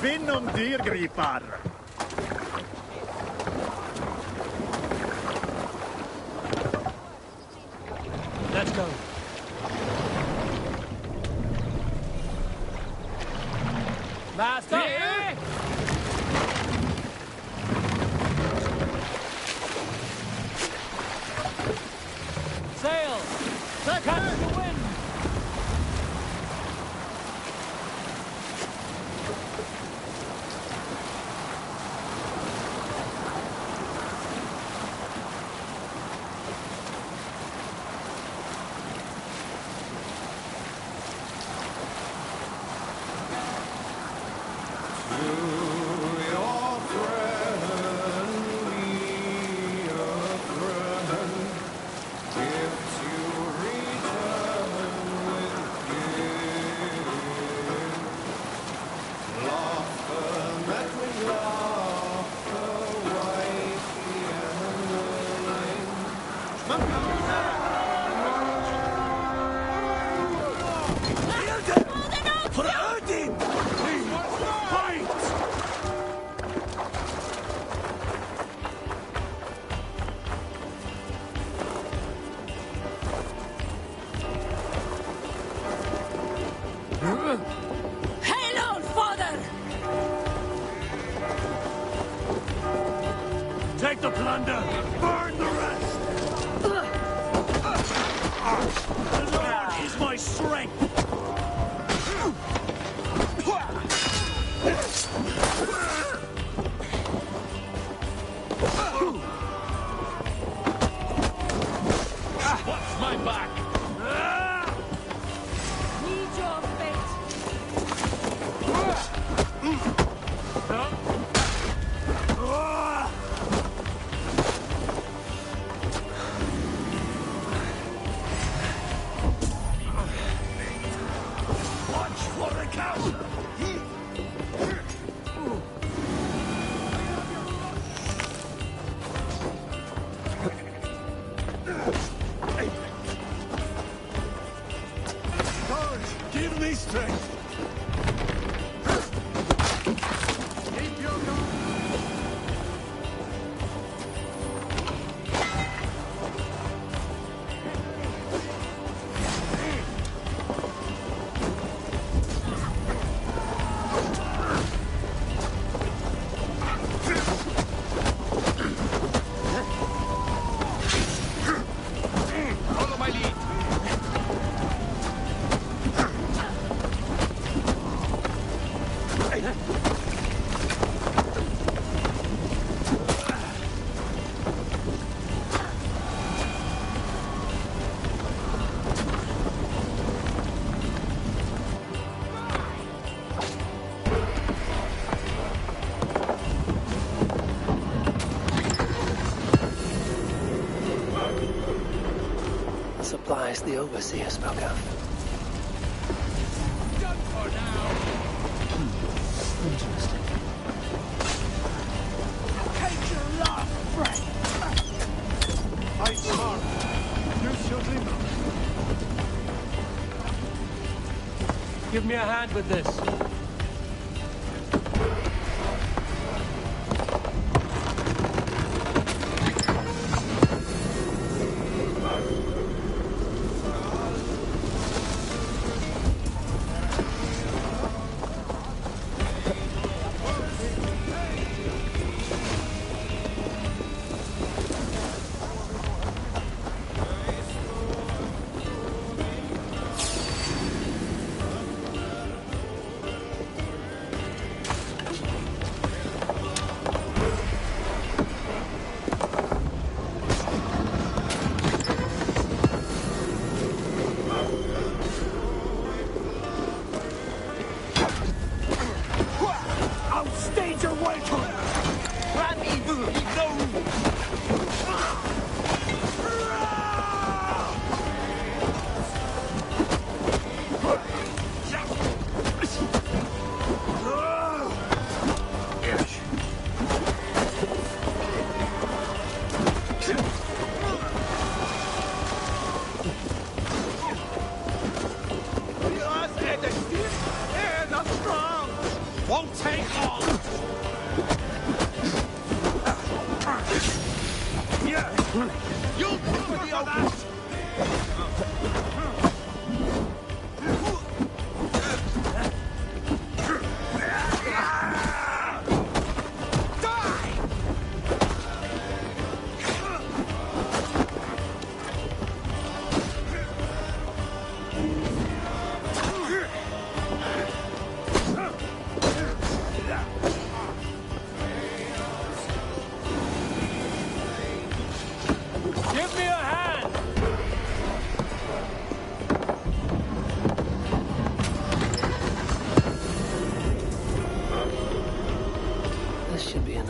Finnum dyrgripar! Let's go. Master! Sail! Catch the wind! Hail, old father! Take the plunder! Burn the rest! The Lord is my strength! Watch my back! Need your fate. Watch for the counter! Courage! Give me strength! Keep your guard! Follow my lead! the overseer spoke of. Done for now. Interesting. Take your last breath. Fight smart. Use your glimmer. Give me a hand with this.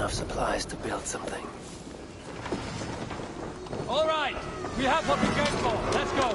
Supplies to build something. All right, we have what we came for. Let's go.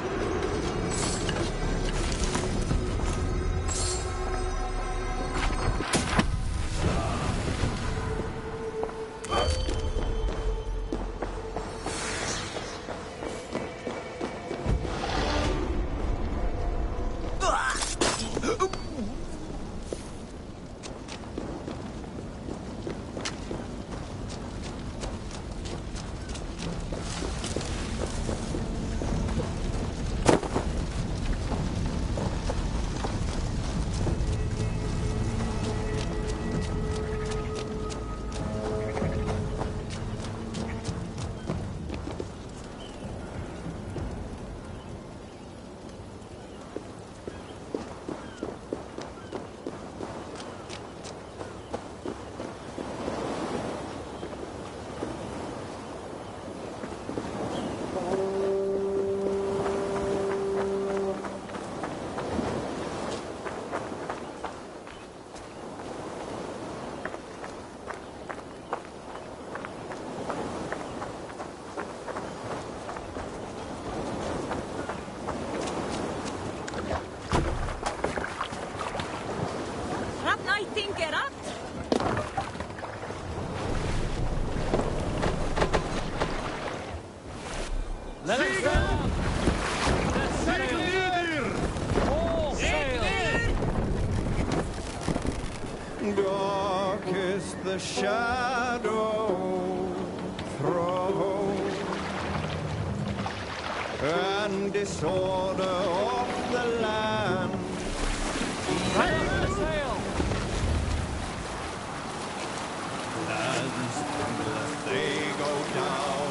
Dark is the shadow throw, and disorder of the land. As they go down,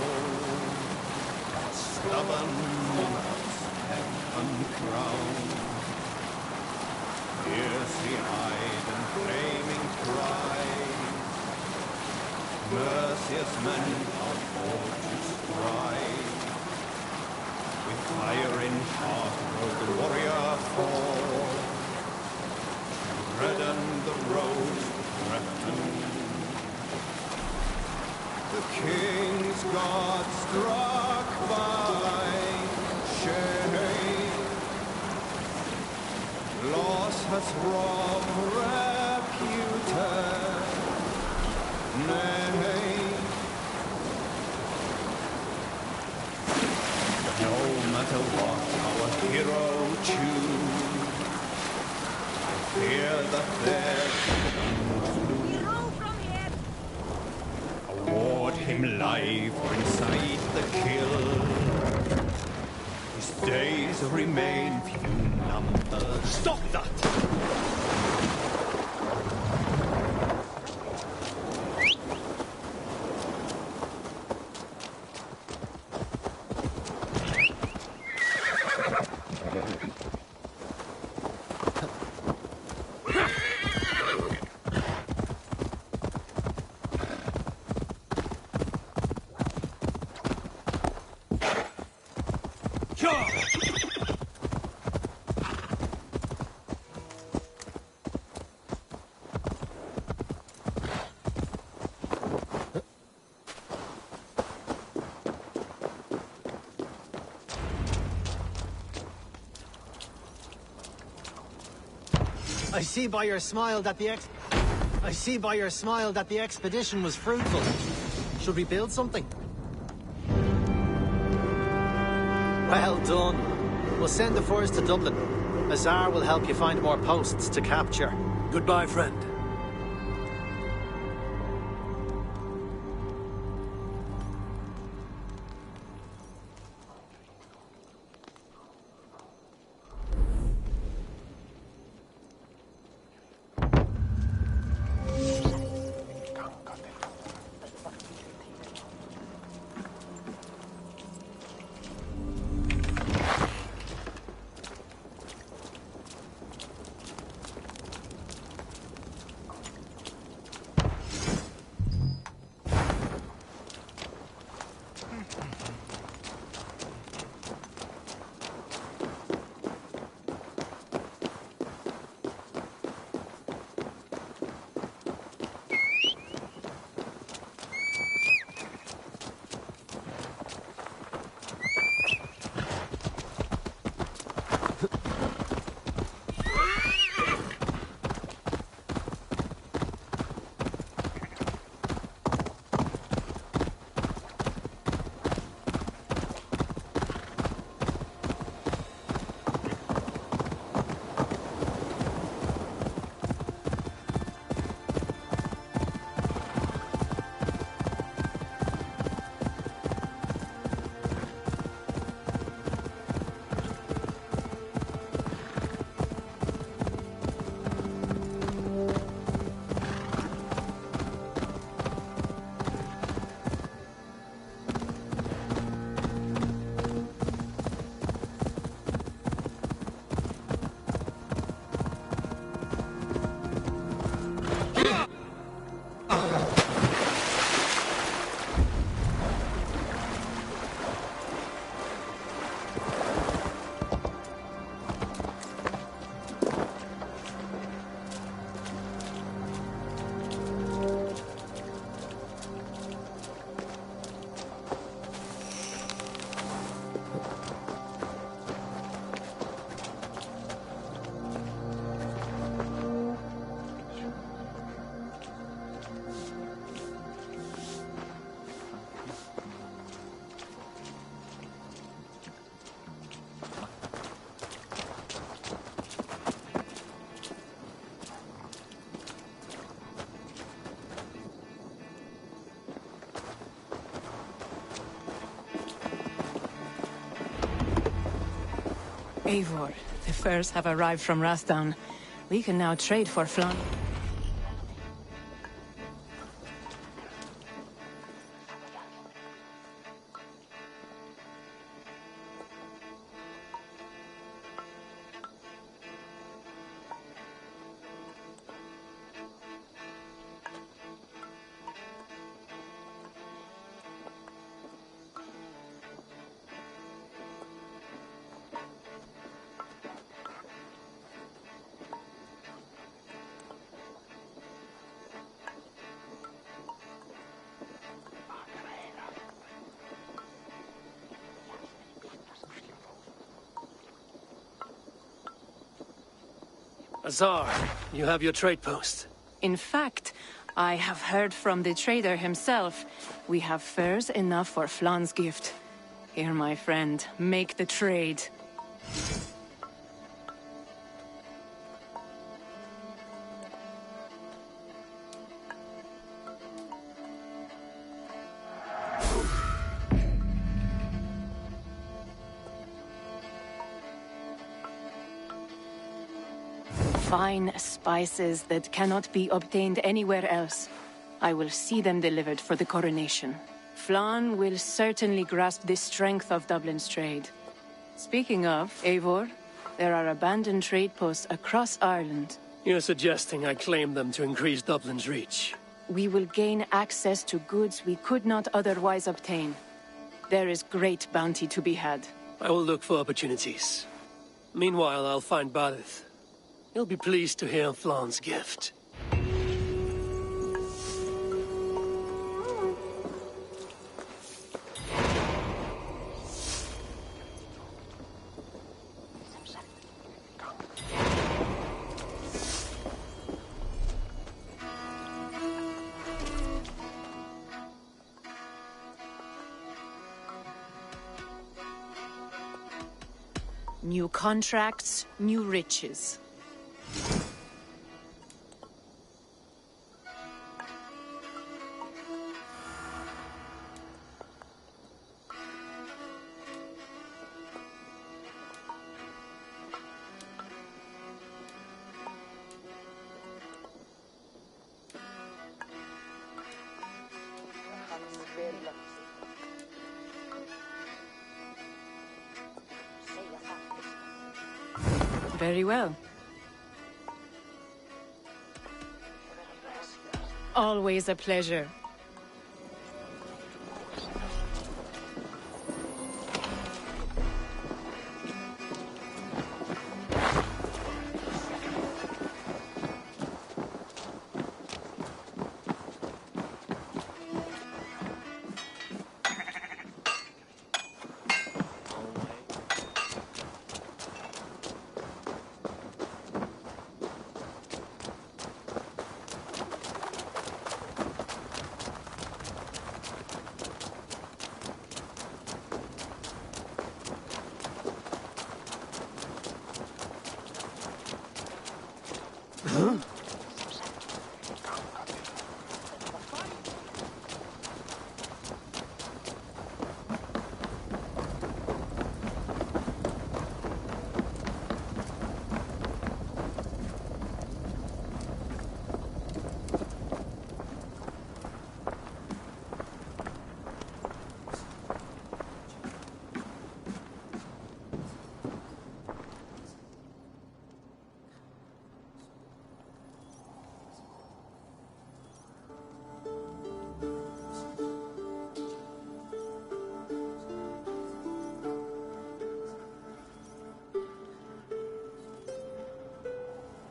stubborn monarchs uncrowned. Fiercely-eyed and flaming pride, merciless men are fortune's stride. With fire in heart rode the warrior forth, redden the roads to threaten. The king's guard struck by, shame. Loss has robbed reputed name. No matter what our hero choose, I fear that there's award him life or incite the kill. His days remain few numbered. Stop that! I see by your smile that the expedition was fruitful. Should we build something? Well done. We'll send the furs to Dublin. Azar will help you find more posts to capture. Goodbye, friend. Eivor, the furs have arrived from Rasdown. We can now trade for Flan. Azar, you have your trade post. In fact, I have heard from the trader himself. We have furs enough for Flan's gift. Here, my friend, make the trade. Fine spices that cannot be obtained anywhere else. I will see them delivered for the coronation. Flan will certainly grasp the strength of Dublin's trade. Speaking of, Eivor, there are abandoned trade posts across Ireland. You're suggesting I claim them to increase Dublin's reach. We will gain access to goods we could not otherwise obtain. There is great bounty to be had. I will look for opportunities. Meanwhile, I'll find Barith. He'll be pleased to hear Flan's gift. New contracts, new riches. Very well. Always a pleasure.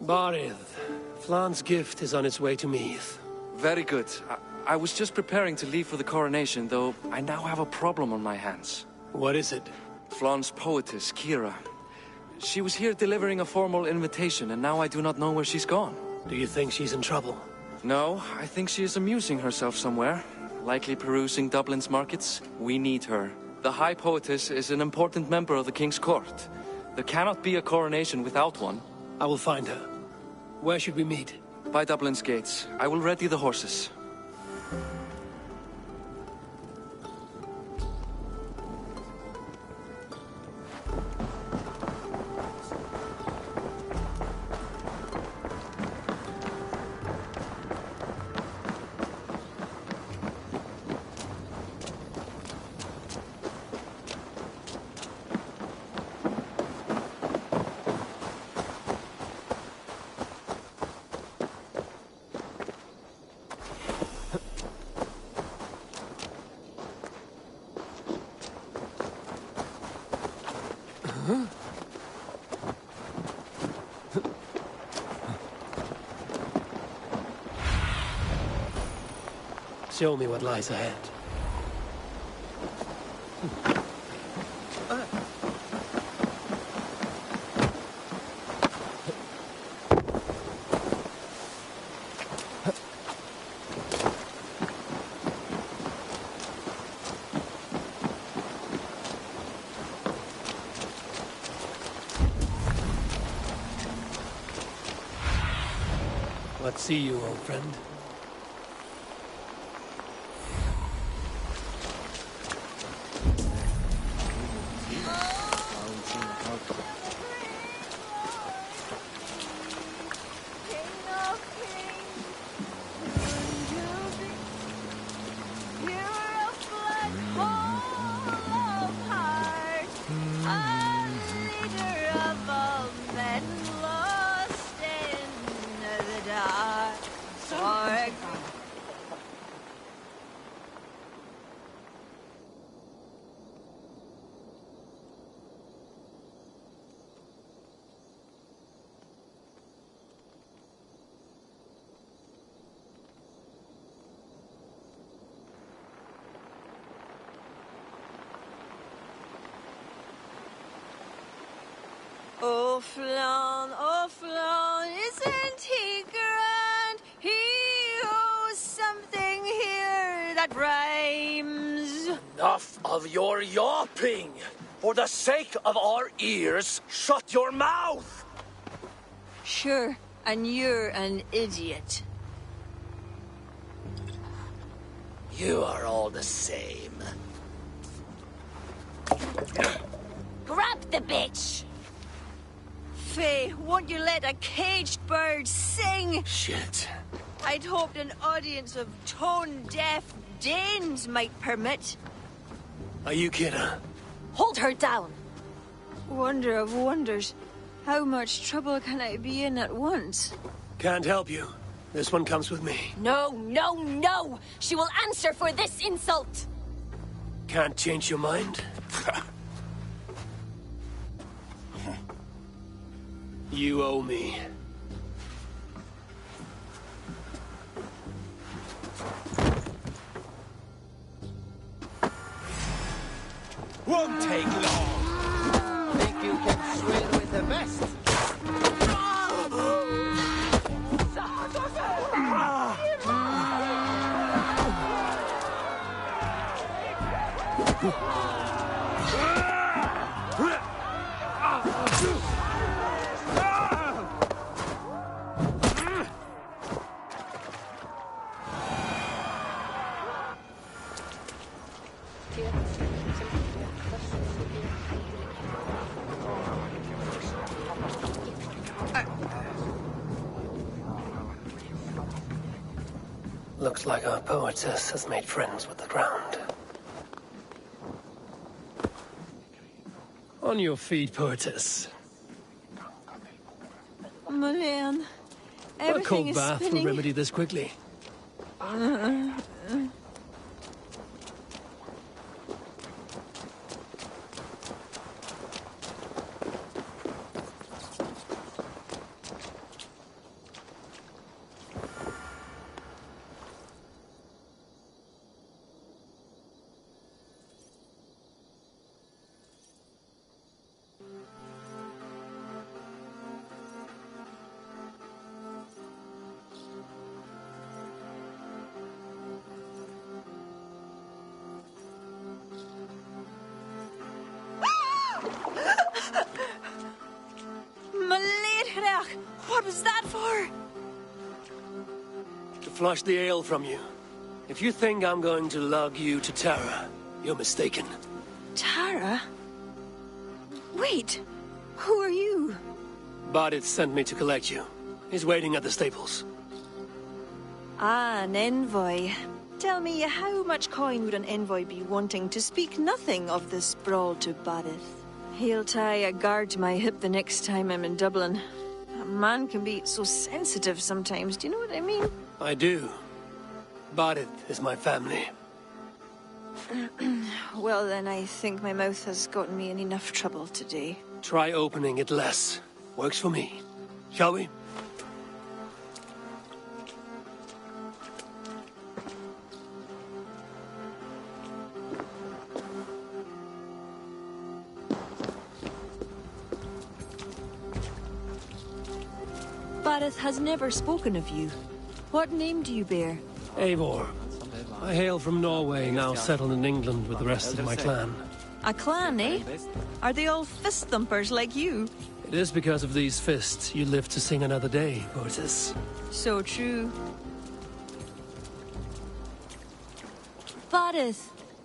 Barith, Flan's gift is on its way to Meath. Very good. I was just preparing to leave for the coronation, though I now have a problem on my hands. What is it? Flan's poetess, Kira. She was here delivering a formal invitation, and now I do not know where she's gone. Do you think she's in trouble? No, I think she is amusing herself somewhere. Likely perusing Dublin's markets. We need her. The High Poetess is an important member of the King's court. There cannot be a coronation without one. I will find her. Where should we meet? By Dublin's gates. I will ready the horses. Show me what lies ahead. see you, old friend. Oh, Flan, isn't he grand? He owes something here that rhymes. Enough of your yawping! For the sake of our ears, shut your mouth! Sure, and you're an idiot. You are all the same. Grab the bitch! Faye, won't you let a caged bird sing? Shit. I'd hoped an audience of tone-deaf Danes might permit. Are you kidding? Hold her down! Wonder of wonders. How much trouble can I be in at once? Can't help you. This one comes with me. No, no, no! She will answer for this insult! Can't change your mind? You owe me. Won't take long. Think you can swim with the best? Looks like our poetess has made friends with the ground. On your feet, poetess. Mullane, A everything cold is bath spinning. will remedy this quickly. What was that for? To flush the ale from you. If you think I'm going to lug you to Tara, you're mistaken. Tara? Wait, who are you? Bardit sent me to collect you. He's waiting at the stables. Ah, an envoy. Tell me, how much coin would an envoy be wanting, to speak nothing of the sprawl to Badith? He'll tie a guard to my hip the next time I'm in Dublin. A man can be so sensitive sometimes, do you know what I mean? I do. Bardit is my family. Well, then I think my mouth has gotten me in enough trouble today. Try opening it less. Works for me. Shall we? Badith has never spoken of you. What name do you bear? Eivor. I hail from Norway, now settled in England with the rest of my clan. A clan, eh? Are they all fist thumpers like you? It is because of these fists you live to sing another day, Moses. So true. Varys.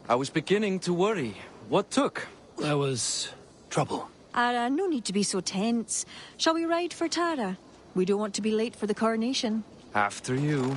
I was beginning to worry. What took? That was trouble. No need to be so tense. Shall we ride for Tara? We don't want to be late for the coronation. After you.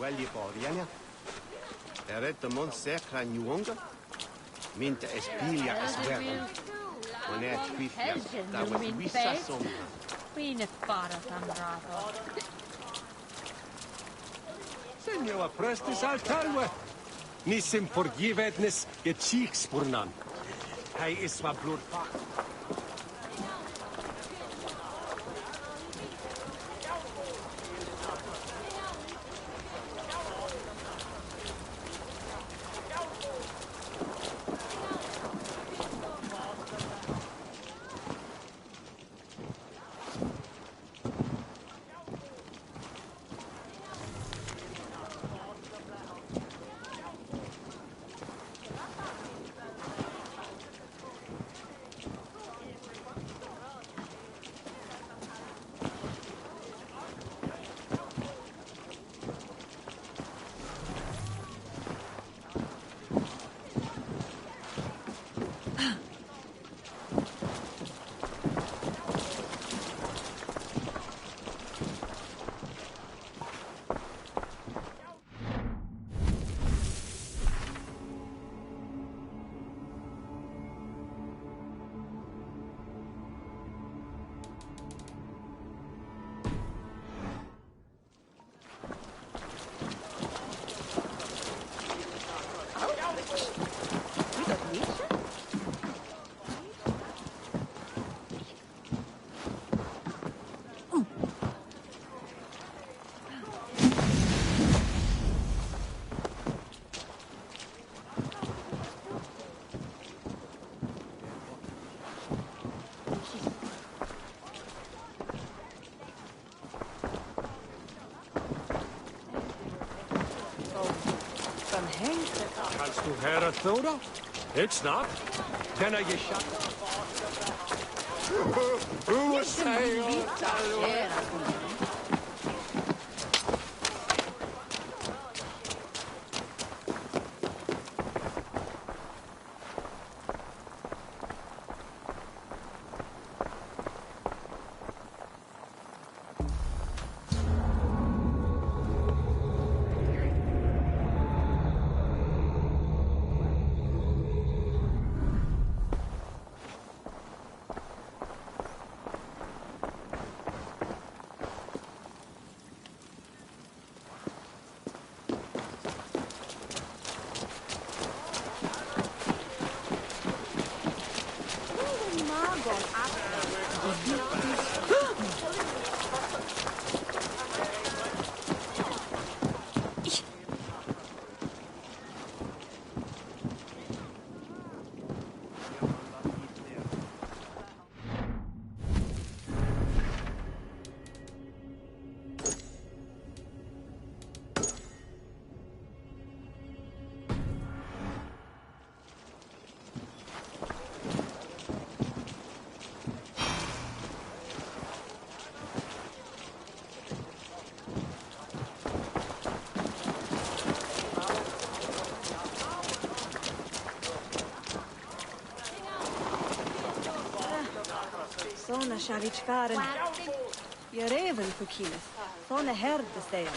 Wel Boriana. Eret de mond secra nuonga. Minta espilia es verum. Onet quifia, da was wissa sombra. Queen Faras Andrato. Senjova prestis altarve. Nissim forgivetnis je cheeks spurnan. Hij is wat bloedvach. Kannst du Herr Thoda? Ik snap. Den je shot. Hoe zei je? Sona Shavich Faren. You're evil, Pukilis. Sona herd the same.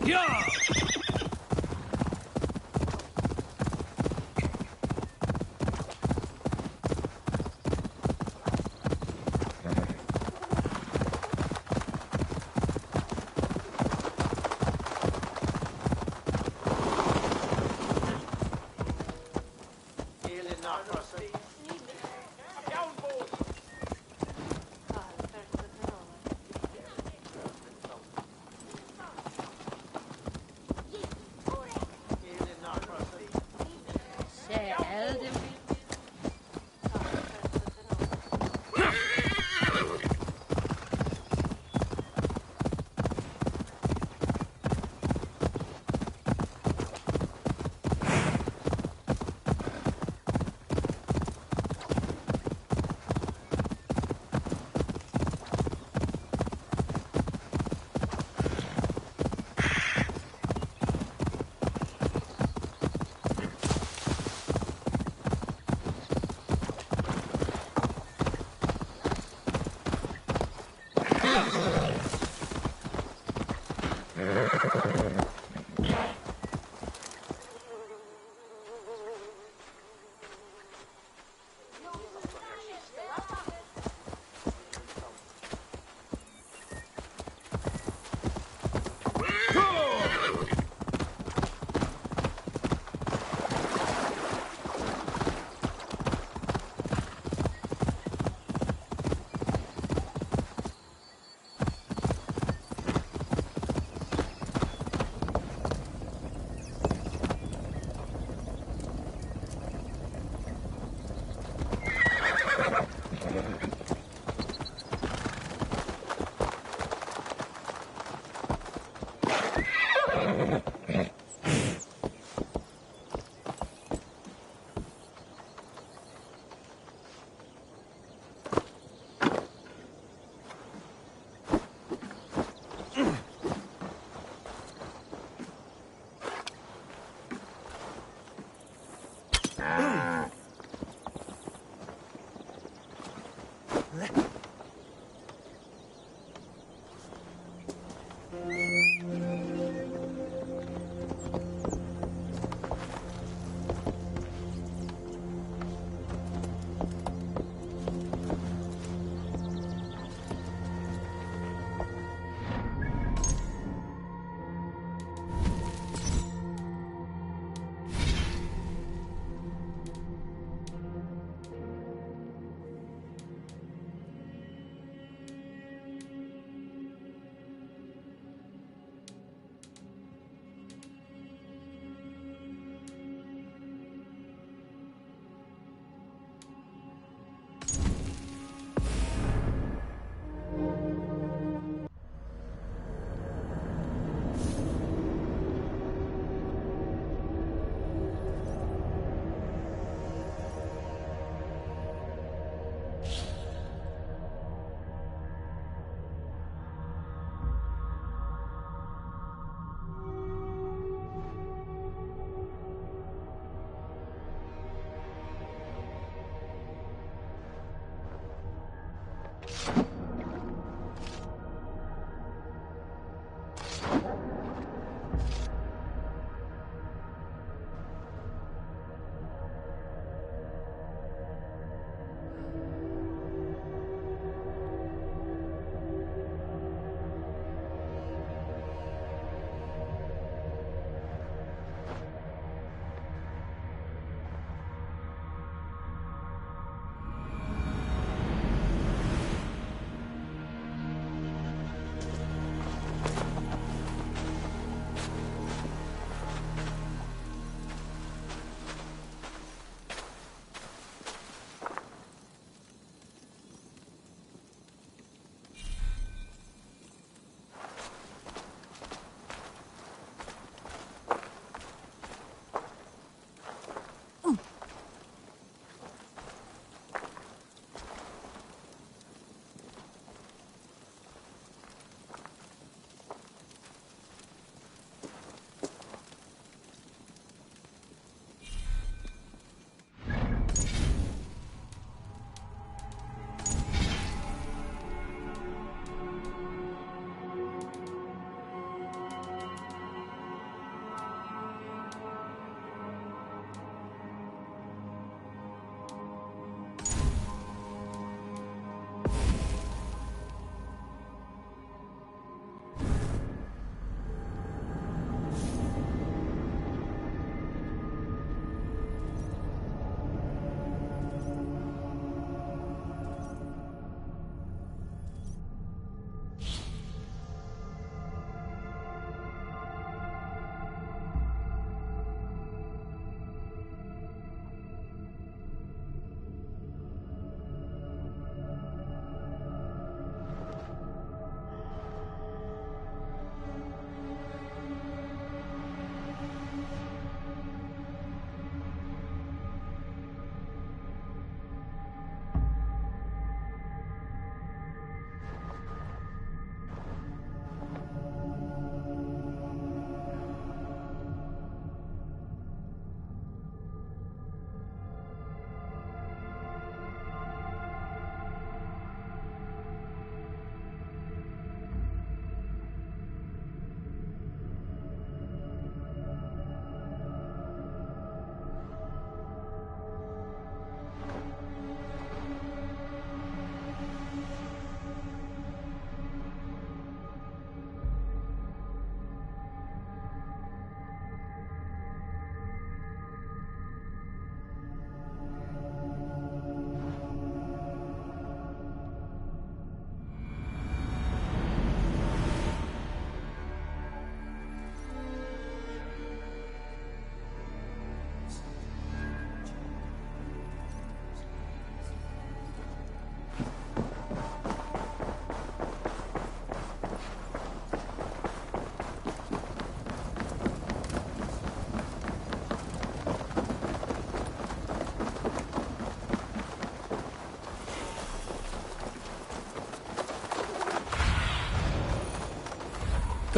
Yeah!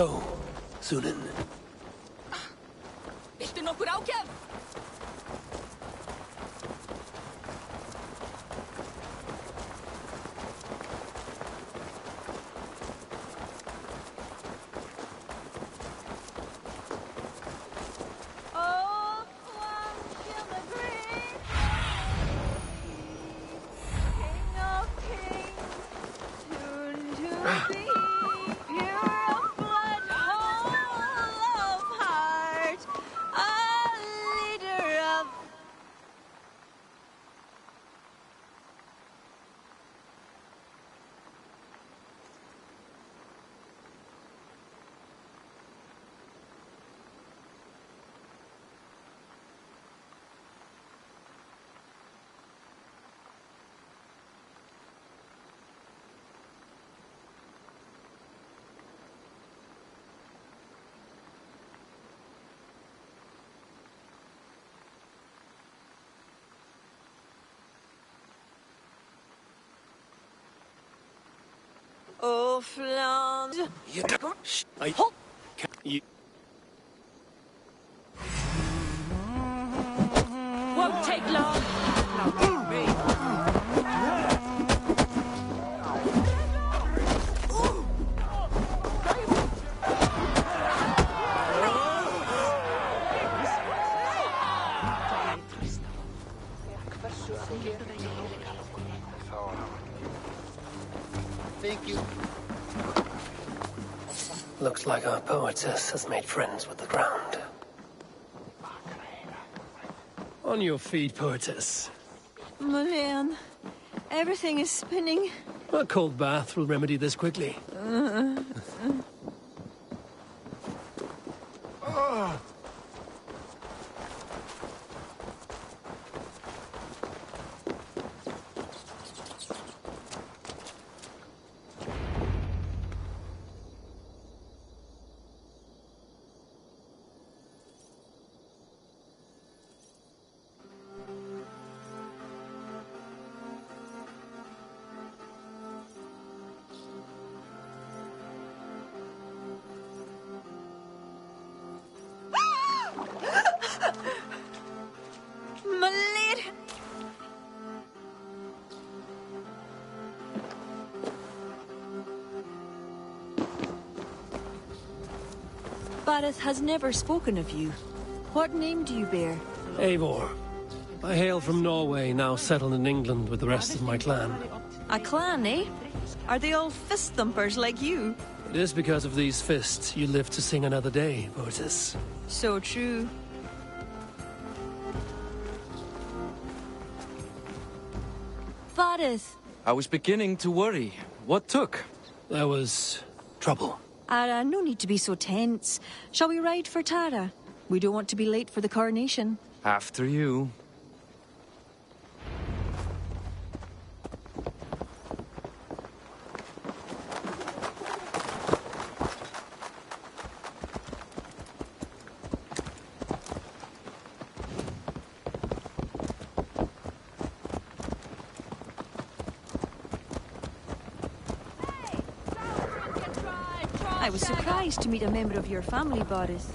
go, Sunan. Viltu nokkur ágjöf? Oh, Fland. You Won't take long. Thank you. Looks like our poetess has made friends with the ground. On your feet, poetess. Mulan, everything is spinning. A cold bath will remedy this quickly. Mulan! Bareth has never spoken of you. What name do you bear? Eivor. I hail from Norway, now settled in England with the rest of my clan. A clan, eh? Are they all fist thumpers like you? It is because of these fists you live to sing another day, poetess. So true. Bareth. I was beginning to worry. What took? There was trouble. No need to be so tense. Shall we ride for Tara? We don't want to be late for the coronation. After you. I was surprised to meet a member of your family, Boris.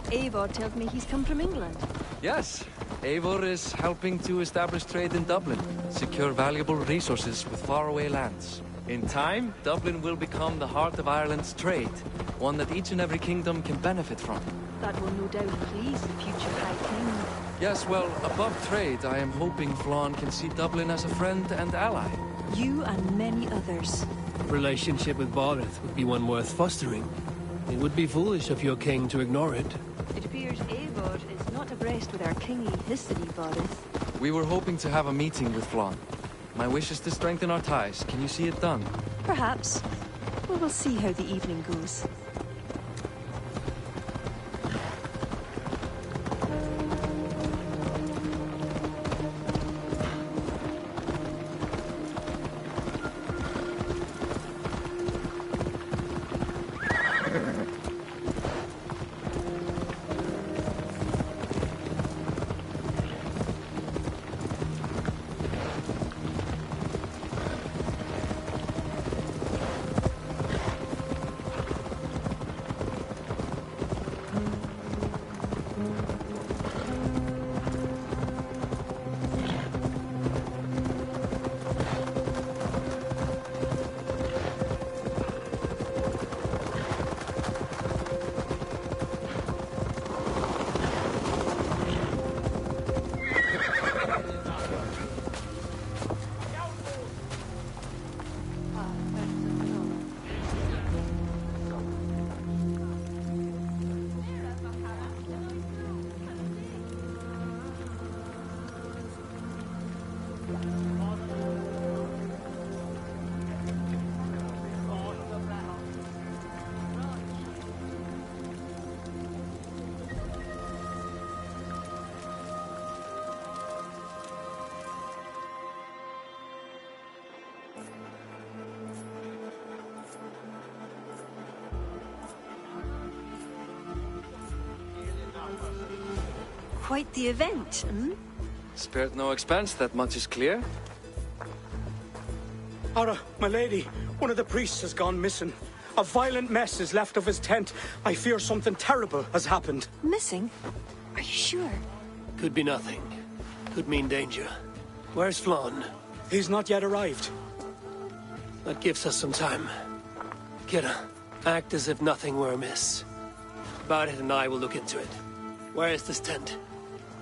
Eivor tells me he's come from England. Yes, Eivor is helping to establish trade in Dublin, secure valuable resources with faraway lands. In time, Dublin will become the heart of Ireland's trade, one that each and every kingdom can benefit from. That will no doubt please the future High King. Yes, well, above trade, I am hoping Flann can see Dublin as a friend and ally. You and many others. Relationship with Bareth would be one worth fostering. It would be foolish of your king to ignore it. It appears Eivor is not abreast with our kingly history, Boris. We were hoping to have a meeting with Flann. My wish is to strengthen our ties. Can you see it done? Perhaps. We will see how the evening goes. quite the event, hmm? Spared no expense, that much is clear. Ara, my lady, one of the priests has gone missing. A violent mess is left of his tent. I fear something terrible has happened. Missing? Are you sure? Could be nothing. Could mean danger. Where's Flann? He's not yet arrived. That gives us some time. Kira, act as if nothing were amiss. Barret and I will look into it. Where is this tent?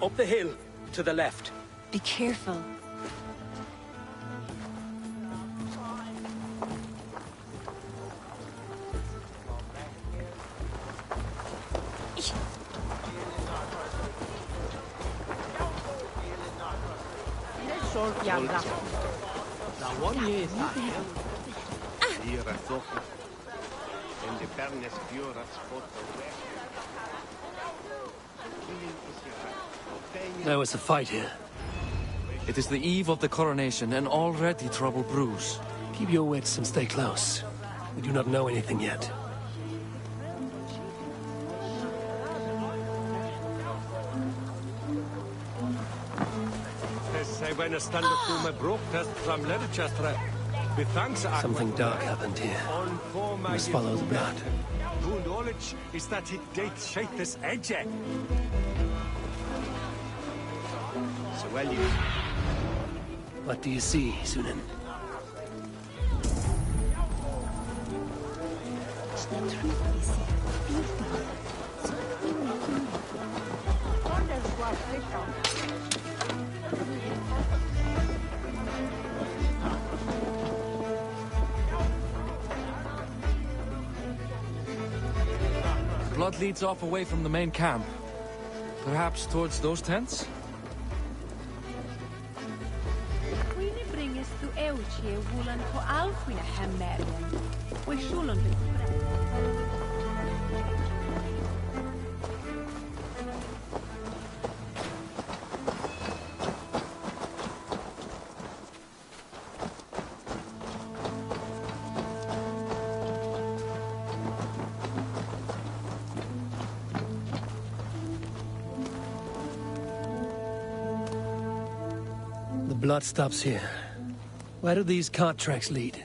Up the hill, to the left. Be careful. There was a fight here. It is the eve of the coronation, and already trouble brews. Keep your wits and stay close. We do not know anything yet. Something dark happened here. We must follow the blood. What do you see, Sunan? Blood leads off away from the main camp. Perhaps towards those tents? The blood stops here. Where do these cart tracks lead?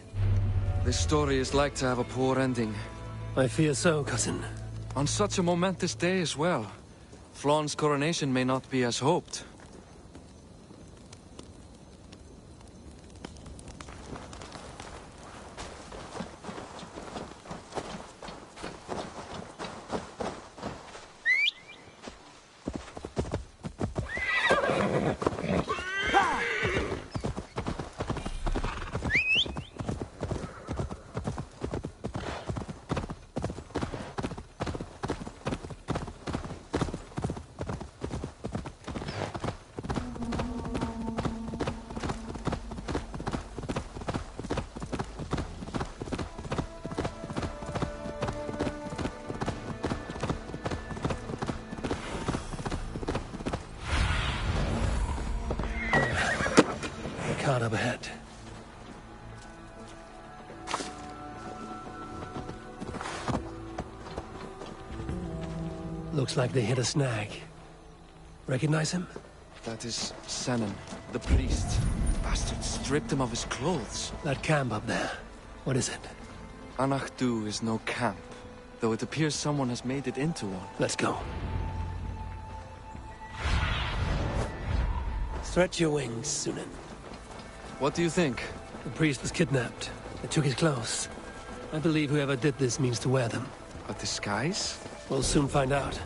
This story is like to have a poor ending. I fear so, cousin. On such a momentous day as well. Flann's coronation may not be as hoped. Cart up ahead. Looks like they hit a snag. Recognize him? That is Senan, the priest. Bastard stripped him of his clothes. That camp up there. What is it? Anachdu is no camp, though it appears someone has made it into one. Let's go. Stretch your wings, Sunan. What do you think? The priest was kidnapped. They took his clothes. I believe whoever did this means to wear them. A disguise? We'll soon find out.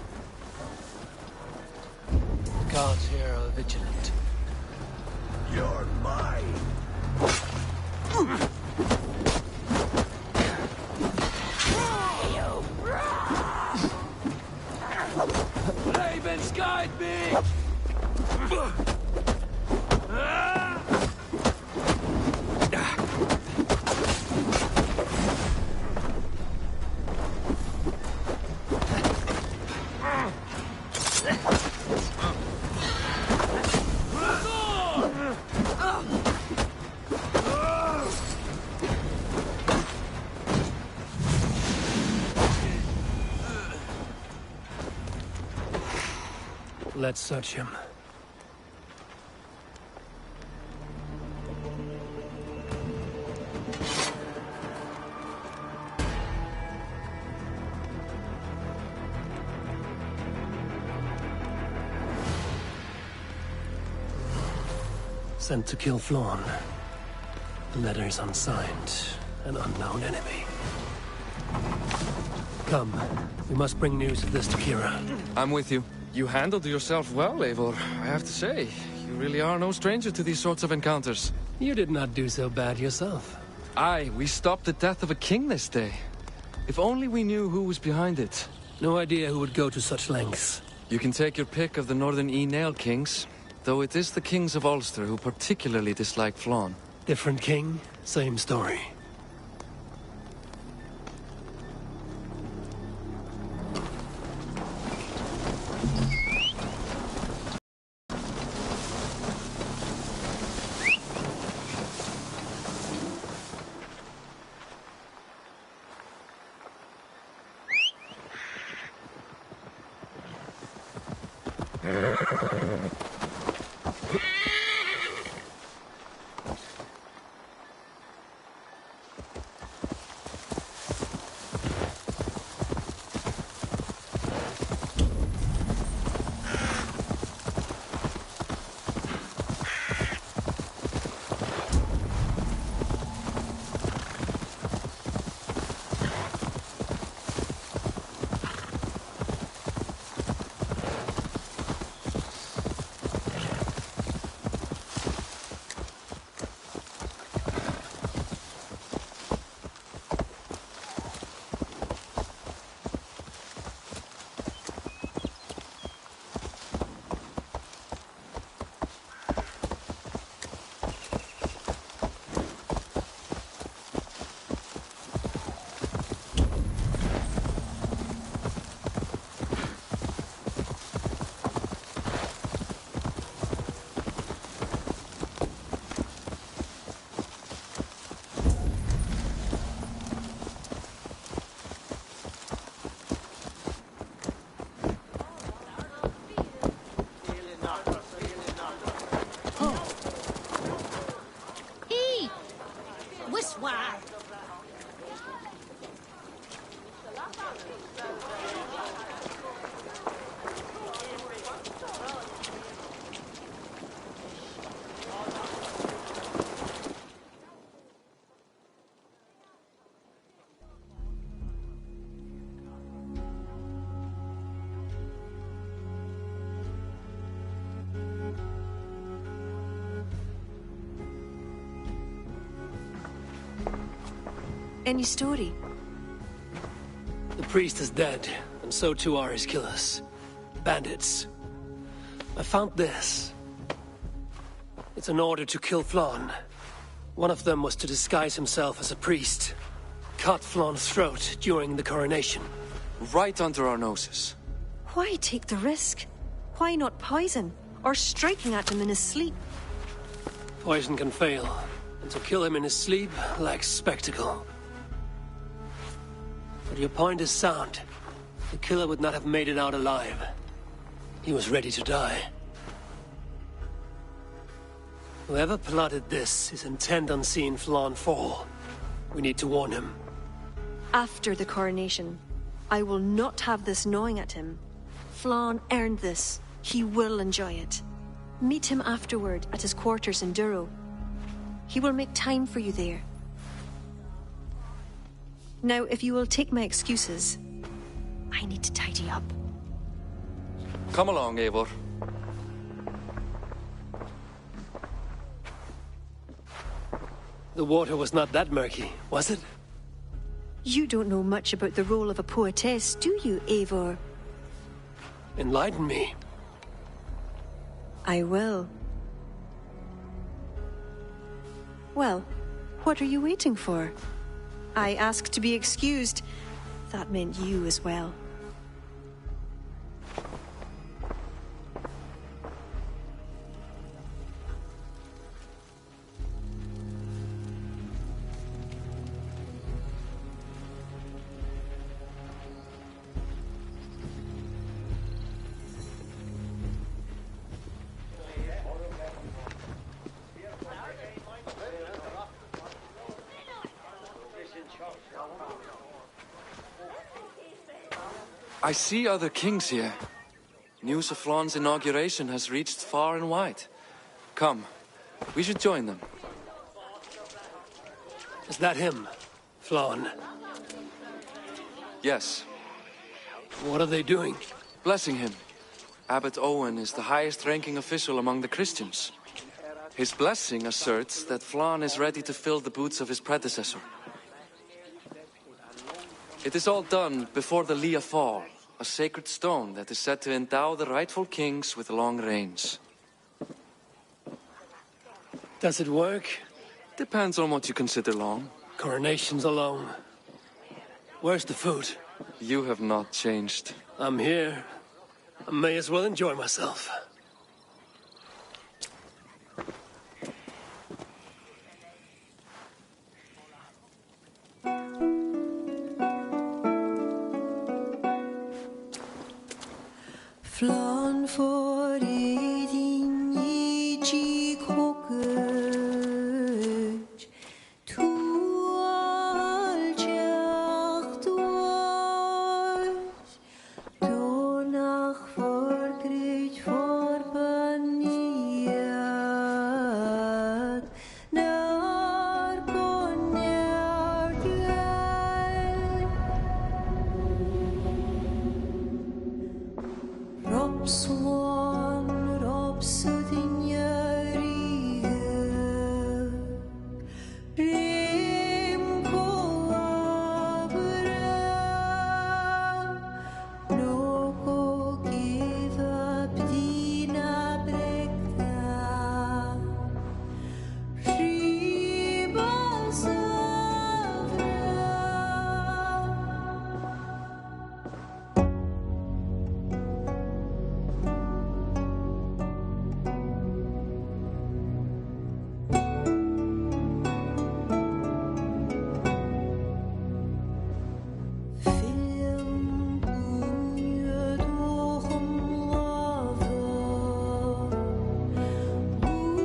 The guards here are vigilant. You're mine. Ravens guide me! Let's search him. Sent to kill Flawn. The letter is unsigned. An unknown enemy. Come. We must bring news of this to Kira. I'm with you. You handled yourself well, Eivor, I have to say. You really are no stranger to these sorts of encounters. You did not do so bad yourself. Aye, we stopped the death of a king this day. If only we knew who was behind it. No idea who would go to such lengths. You can take your pick of the Northern E-Nail kings, though it is the kings of Ulster who particularly dislike Flawn. Different king, same story. Any story? The priest is dead, and so too are his killers. Bandits. I found this. It's an order to kill Flawn. One of them was to disguise himself as a priest. Cut Flawn's throat during the coronation. Right under our noses. Why take the risk? Why not poison? Or striking at him in his sleep? Poison can fail, and to kill him in his sleep lacks spectacle. But your point is sound. The killer would not have made it out alive. He was ready to die. Whoever plotted this is intent on seeing Flawn fall. We need to warn him. After the coronation, I will not have this gnawing at him. Flawn earned this. He will enjoy it. Meet him afterward at his quarters in Duro. He will make time for you there. Now, if you will take my excuses, I need to tidy up. Come along, Eivor. The water was not that murky, was it? You don't know much about the role of a poetess, do you, Eivor? Enlighten me. I will. Well, what are you waiting for? I asked to be excused. That meant you as well. I see other kings here. News of Flaun's inauguration has reached far and wide. Come, we should join them. Is that him, Flaun? Yes. What are they doing? Blessing him. Abbot Owen is the highest-ranking official among the Christians. His blessing asserts that Flaun is ready to fill the boots of his predecessor. It is all done before the Lia Fall, a sacred stone that is said to endow the rightful kings with long reigns. Does it work? Depends on what you consider long. Coronations alone. Where's the food? You have not changed. I'm here. I may as well enjoy myself. Flan for eating ye cockage to all jachtwas donach for great for baniat nar konjak Rob Swan, Rob Sudinjariga, Rim Coabra, no go give up Dina Brekta, Riba Savra. Film punya dohom lava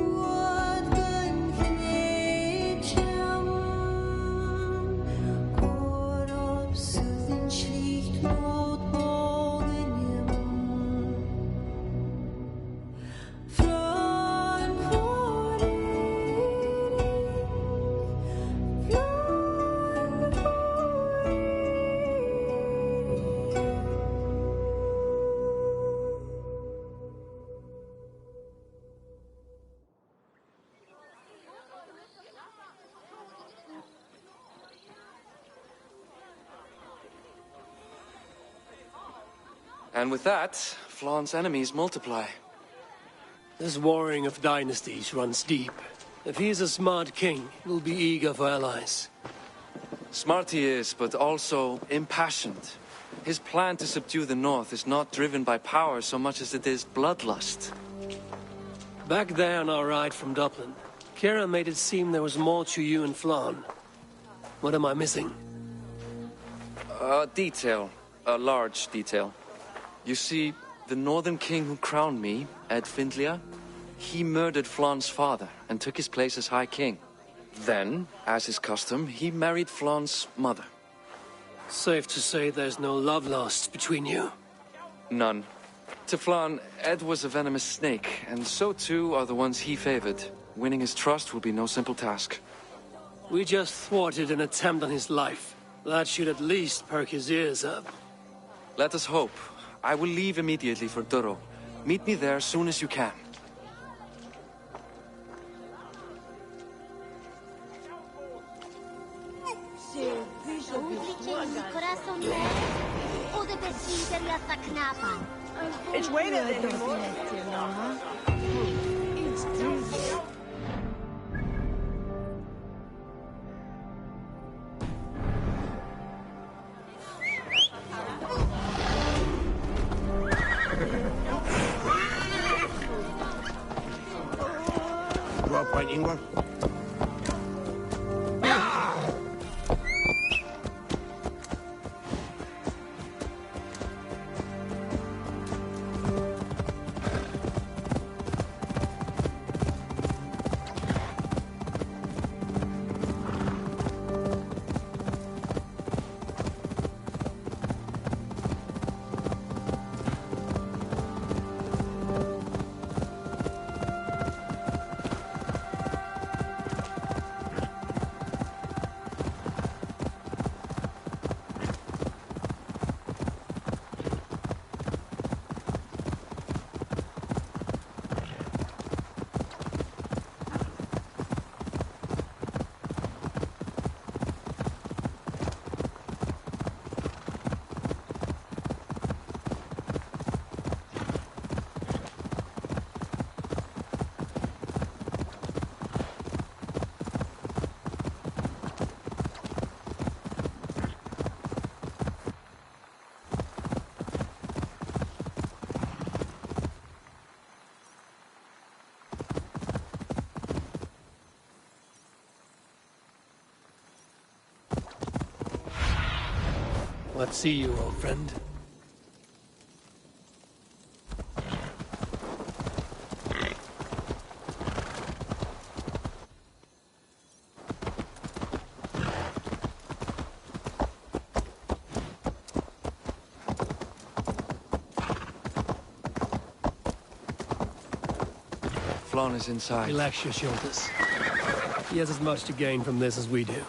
buatkan knetjam korop sudden schlicht not morgenem Flan for And with that, Flaun's enemies multiply. This warring of dynasties runs deep. If he is a smart king, he'll be eager for allies. Smart he is, but also impassioned. His plan to subdue the north is not driven by power so much as it is bloodlust. Back there on our ride from Dublin, Kira made it seem there was more to you and Flaun. What am I missing? A detail. A large detail. You see, the northern king who crowned me, Ed Findlia, he murdered Flaun's father and took his place as High King. Then, as is custom, he married Flaun's mother. Safe to say there's no love lost between you. None. To Flaun, Ed was a venomous snake, and so too are the ones he favored. Winning his trust will be no simple task. We just thwarted an attempt on his life. That should at least perk his ears up. Let us hope. I will leave immediately for Durro. Meet me there as soon as you can. It's waiting there. Go up, Point Ingvar. Let's see you, old friend. Flann is inside. Relax your shoulders. He has as much to gain from this as we do.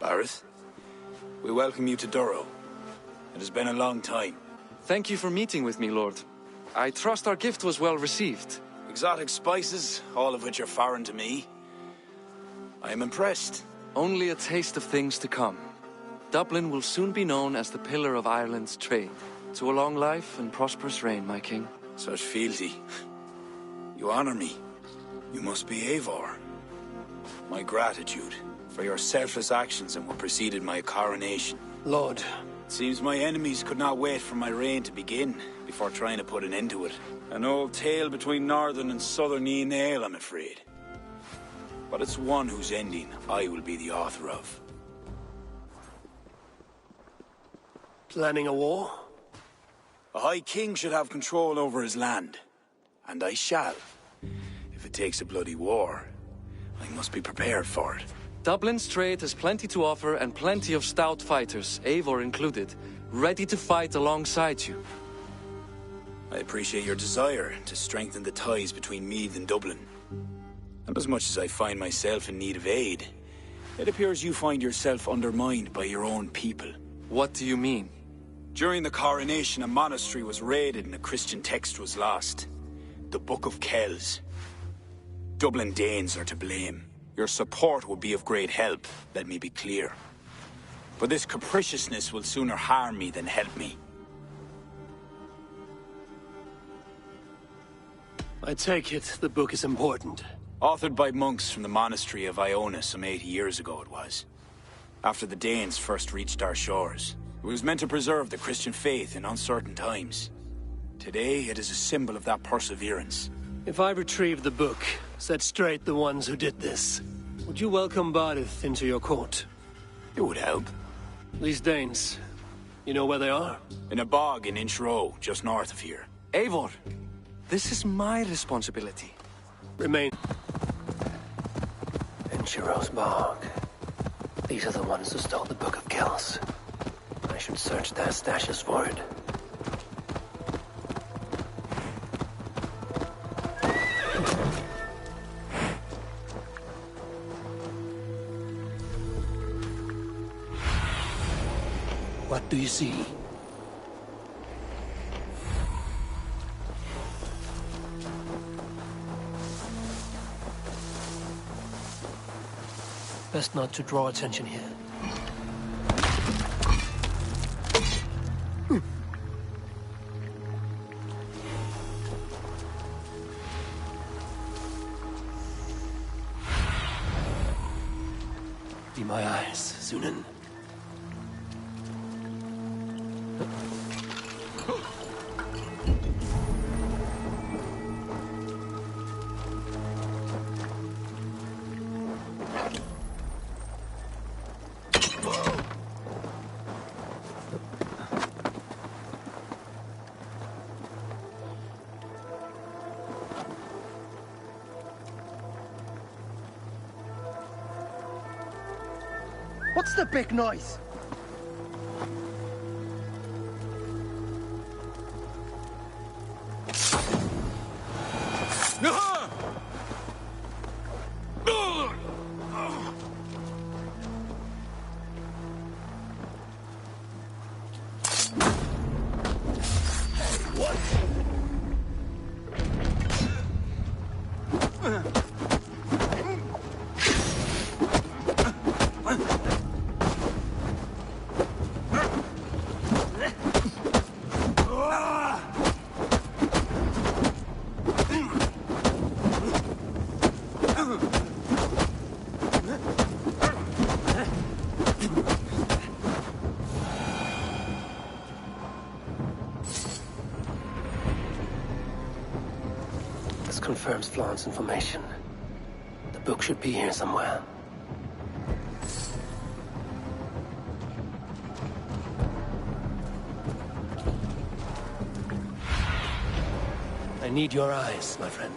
Bareth, we welcome you to Durrow. It has been a long time. Thank you for meeting with me, Lord. I trust our gift was well received. Exotic spices, all of which are foreign to me. I am impressed. Only a taste of things to come. Dublin will soon be known as the pillar of Ireland's trade. To a long life and prosperous reign, my king. Such fealty. You honor me. You must be Eivor. My gratitude for your selfless actions and what preceded my coronation. Lord. It seems my enemies could not wait for my reign to begin before trying to put an end to it. An old tale between northern and southern Nael, I'm afraid. But it's one whose ending I will be the author of. Planning a war? A High King should have control over his land. And I shall. If it takes a bloody war, I must be prepared for it. Dublin's trade has plenty to offer and plenty of stout fighters, Eivor included, ready to fight alongside you. I appreciate your desire to strengthen the ties between Meath and Dublin. And as much as I find myself in need of aid, it appears you find yourself undermined by your own people. What do you mean? During the coronation, a monastery was raided and a Christian text was lost. The Book of Kells. Dublin Danes are to blame. Your support would be of great help, let me be clear. But this capriciousness will sooner harm me than help me. I take it the book is important. Authored by monks from the monastery of Iona some 80 years ago it was. After the Danes first reached our shores. It was meant to preserve the Christian faith in uncertain times. Today, it is a symbol of that perseverance. If I retrieve the book, set straight the ones who did this, would you welcome Barith into your court? It would help. These Danes, you know where they are? In a bog in Inch Row, just north of here. Eivor, this is my responsibility. Remain. Inch Row's bog. These are the ones who stole the Book of Kells. I should search their stashes for it. What do you see? Best not to draw attention here. Be my eyes, Sunan. What's the big noise? confirms Flaun's information. The book should be here somewhere. I need your eyes, my friend.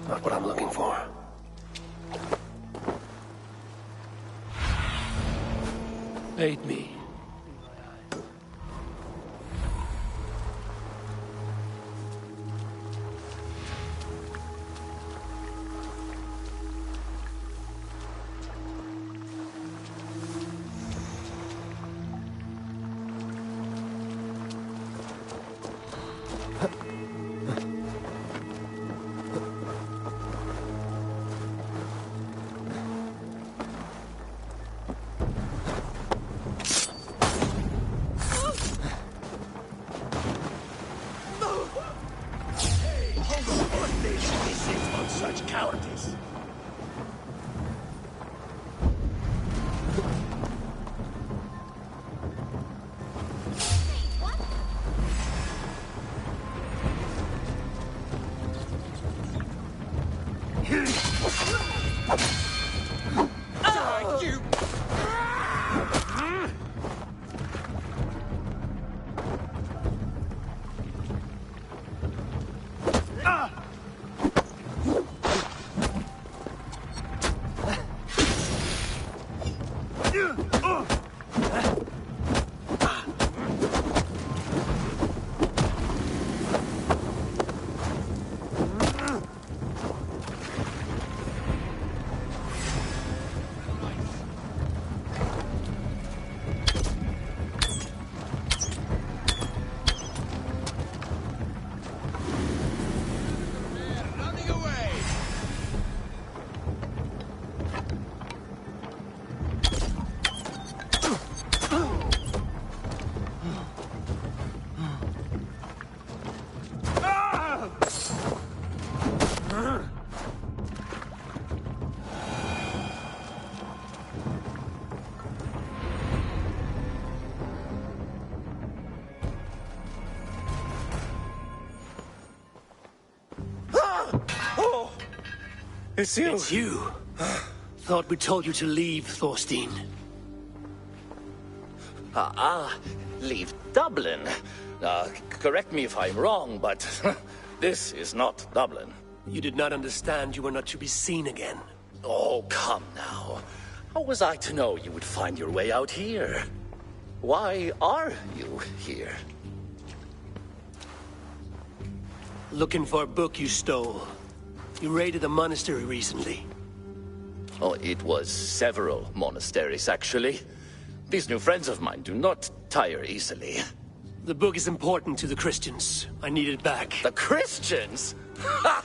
Not what I'm looking for. Aid me. Such cowardice. It's you. It's you. Thought we told you to leave, Thorstein. Leave Dublin. Correct me if I'm wrong, but this is not Dublin. You did not understand you were not to be seen again. Oh, come now. How was I to know you would find your way out here? Why are you here? Looking for a book you stole. You raided a monastery recently. Oh, it was several monasteries, actually. These new friends of mine do not tire easily. The book is important to the Christians. I need it back. The Christians? Ha!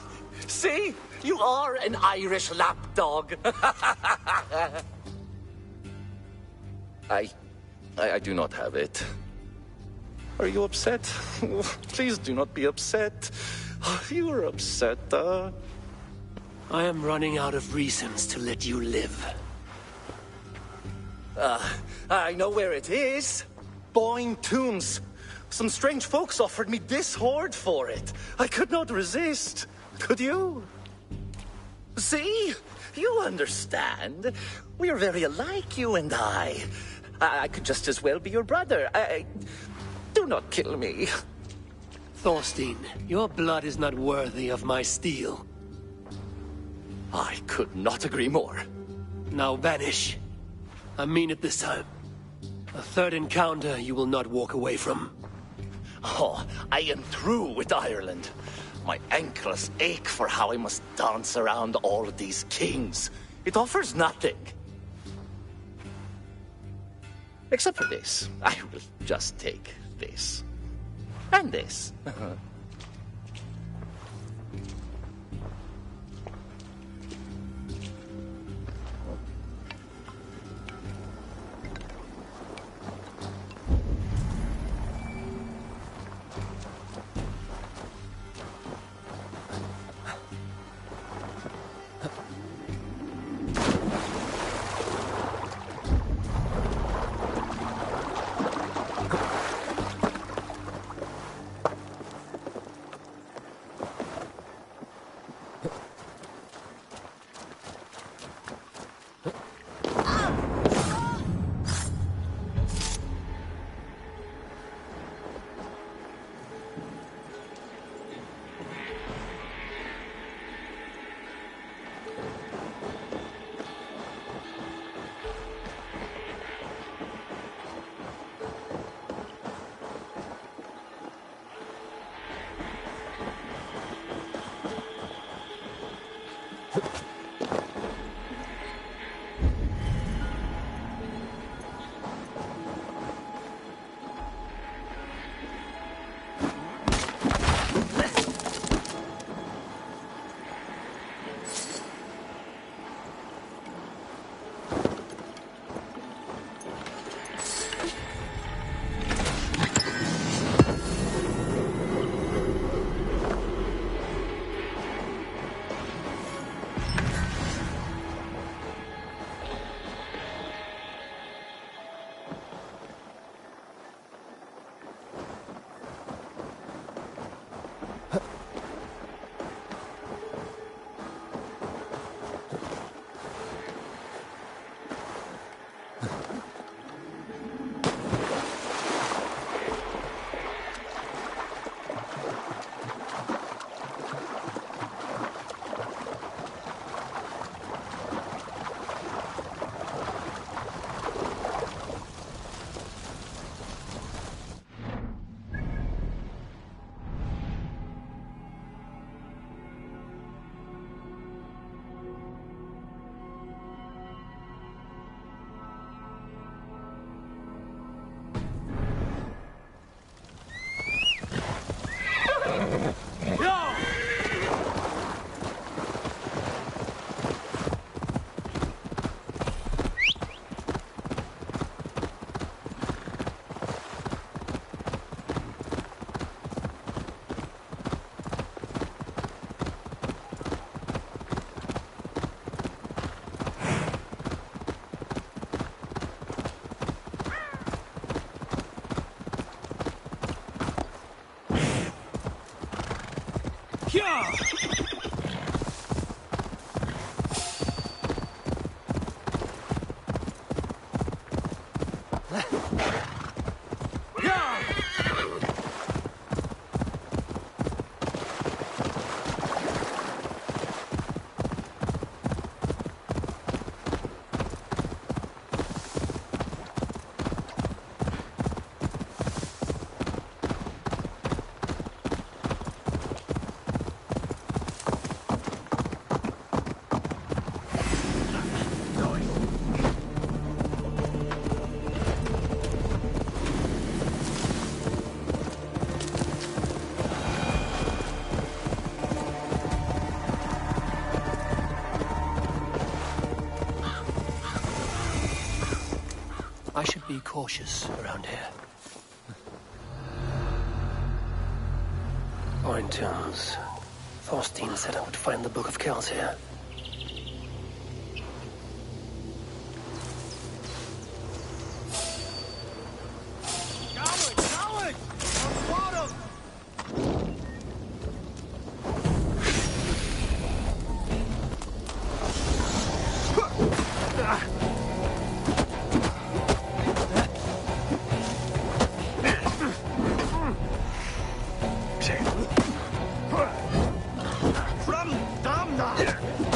See? You are an Irish lapdog. I do not have it. Are you upset? Please do not be upset. You are upset, I am running out of reasons to let you live. I know where it is. Boyne Tombs. Some strange folks offered me this hoard for it. I could not resist. Could you? See? You understand. We are very alike, you and I. I could just as well be your brother. Do not kill me. Thorstein, your blood is not worthy of my steel. I could not agree more. Now vanish. I mean it this time. A third encounter you will not walk away from. Oh, I am through with Ireland. My ankles ache for how I must dance around all of these kings. It offers nothing. Except for this. I will just take this. And this. I should be cautious around here. Ointons. Thorstein said I would find the Book of Kells here. From Damna!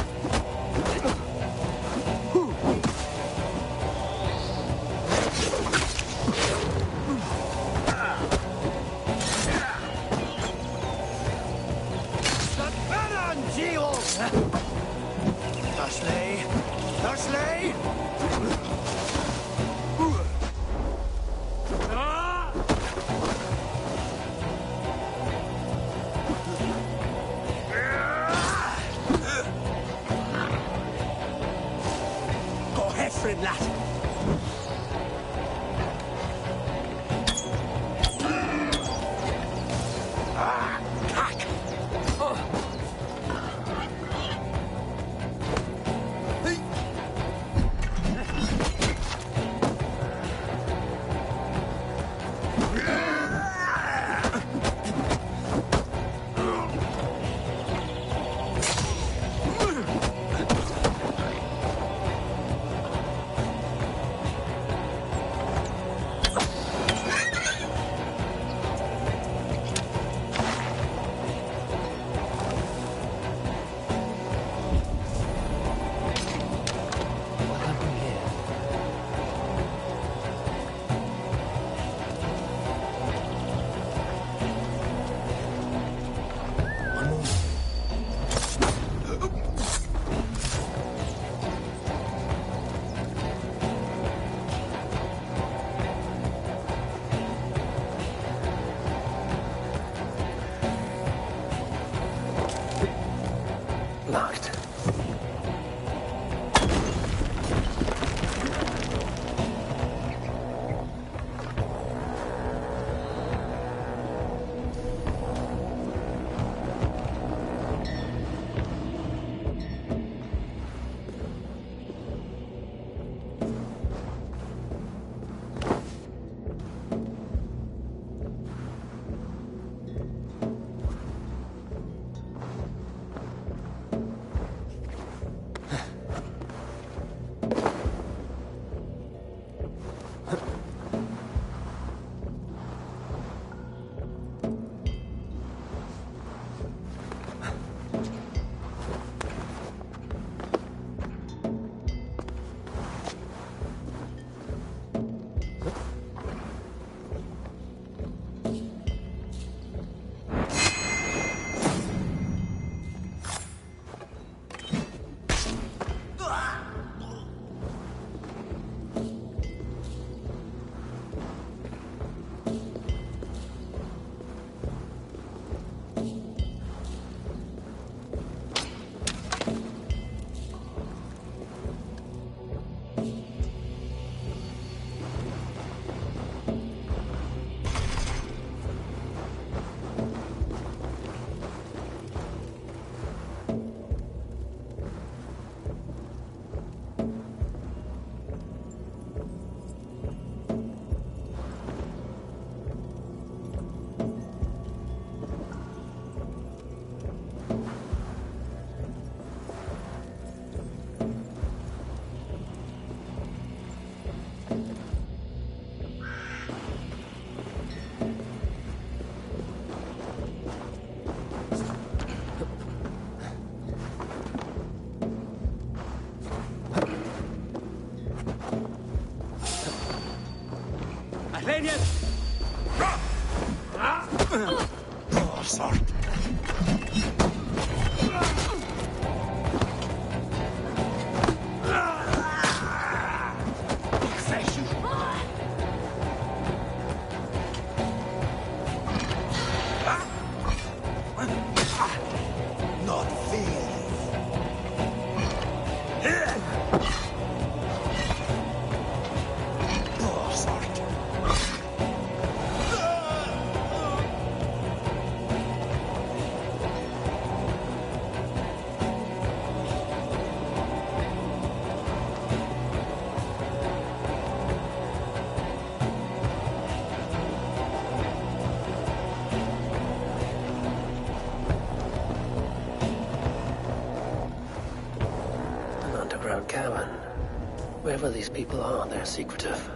plane yet? Oh, sorry. Not fair. Oh, sorry. An underground cabin. Wherever these people are, they're secretive.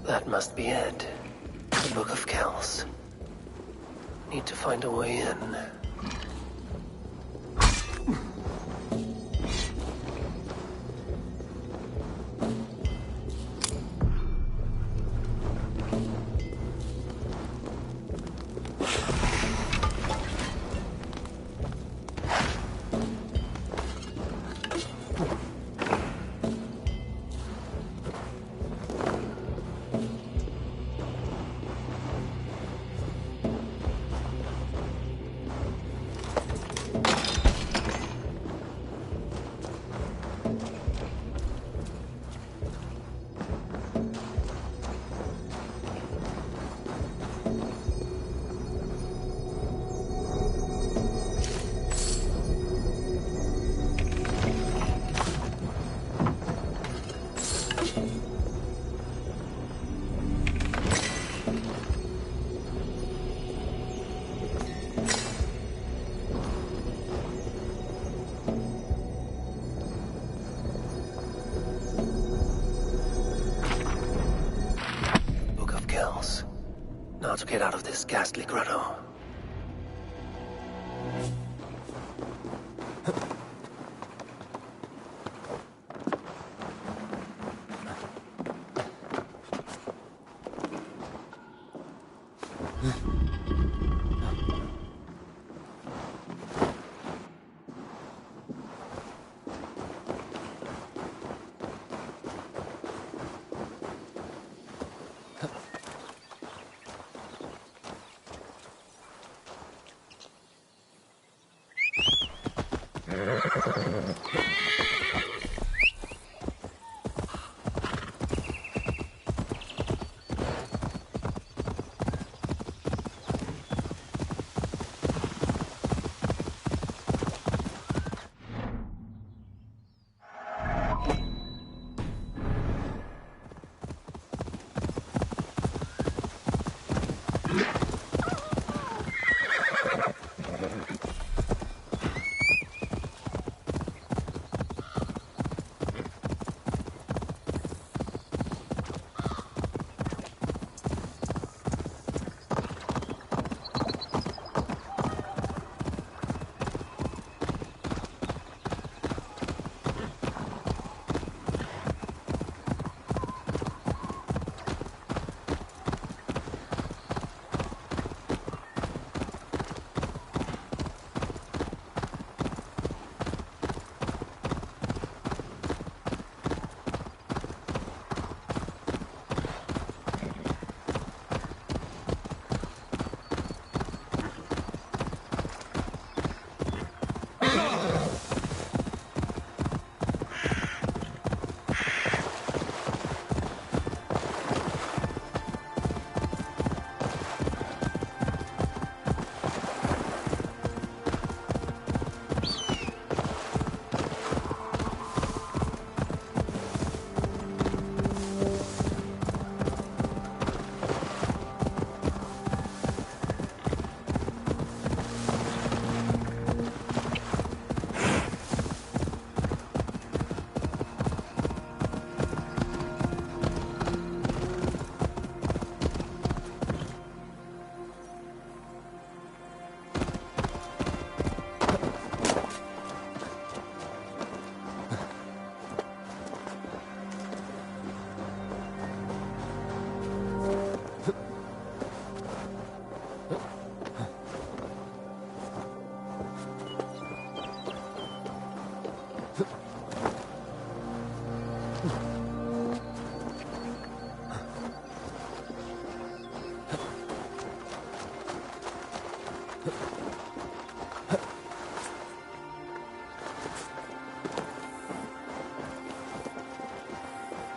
That must be it. The Book of Kells. Need to find a way in. Now to get out of this ghastly grotto.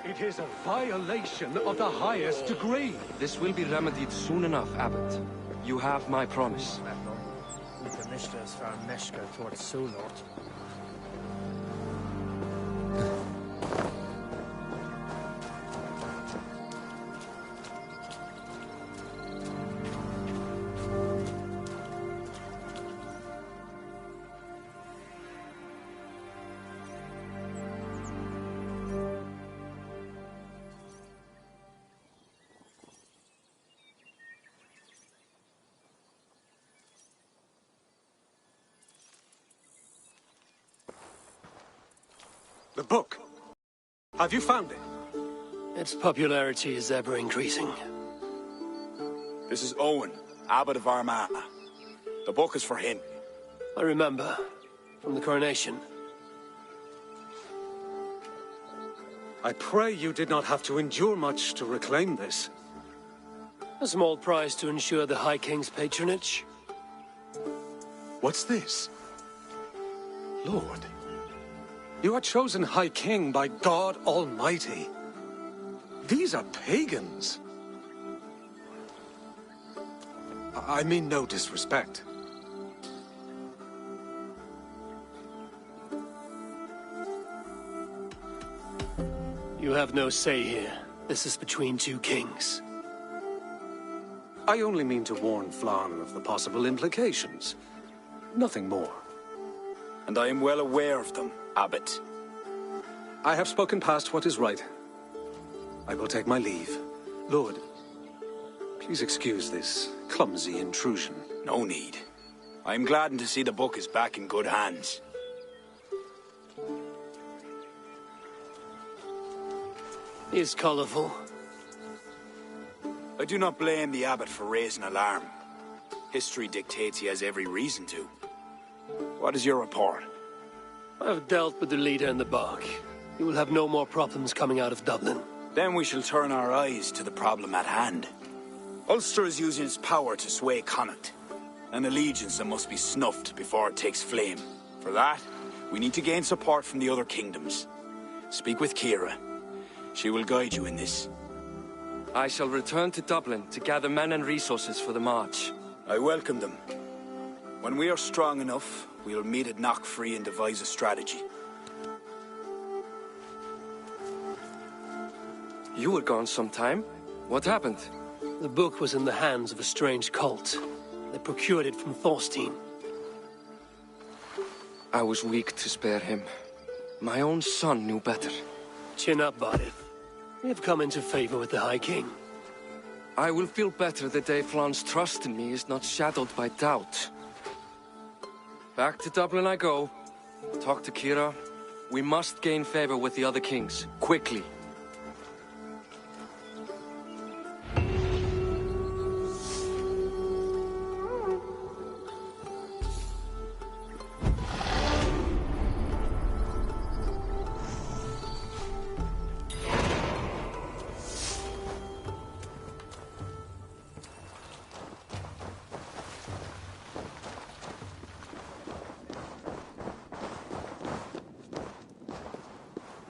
It is a violation of the highest degree. This will be remedied soon enough, Abbot. You have my promise. The book. Have you found it? Its popularity is ever increasing. This is Owen, Abbot of Armagh. The book is for him. I remember. From the coronation. I pray you did not have to endure much to reclaim this. A small price to ensure the High King's patronage. What's this? Lord, you are chosen High King by God Almighty. These are pagans. I mean no disrespect. You have no say here. This is between two kings. I only mean to warn Flann of the possible implications. Nothing more. And I am well aware of them, Abbot. I have spoken past what is right. I will take my leave. Lord, please excuse this clumsy intrusion. No need. I am gladdened to see the book is back in good hands. He is colorful. I do not blame the Abbot for raising alarm. History dictates he has every reason to. What is your report? I have dealt with the leader in the bog. You will have no more problems coming out of Dublin. Then we shall turn our eyes to the problem at hand. Ulster is using its power to sway Connacht, an allegiance that must be snuffed before it takes flame. For that, we need to gain support from the other kingdoms. Speak with Kira. She will guide you in this. I shall return to Dublin to gather men and resources for the march. I welcome them. When we are strong enough, we'll meet at Knockfree and devise a strategy. You were gone some time. What happened? The book was in the hands of a strange cult. They procured it from Thorstein. I was weak to spare him. My own son knew better. Chin up, Badith. We have come into favor with the High King. I will feel better the day Flann's trust in me is not shadowed by doubt. Back to Dublin I go. Talk to Kira. We must gain favor with the other kings, quickly.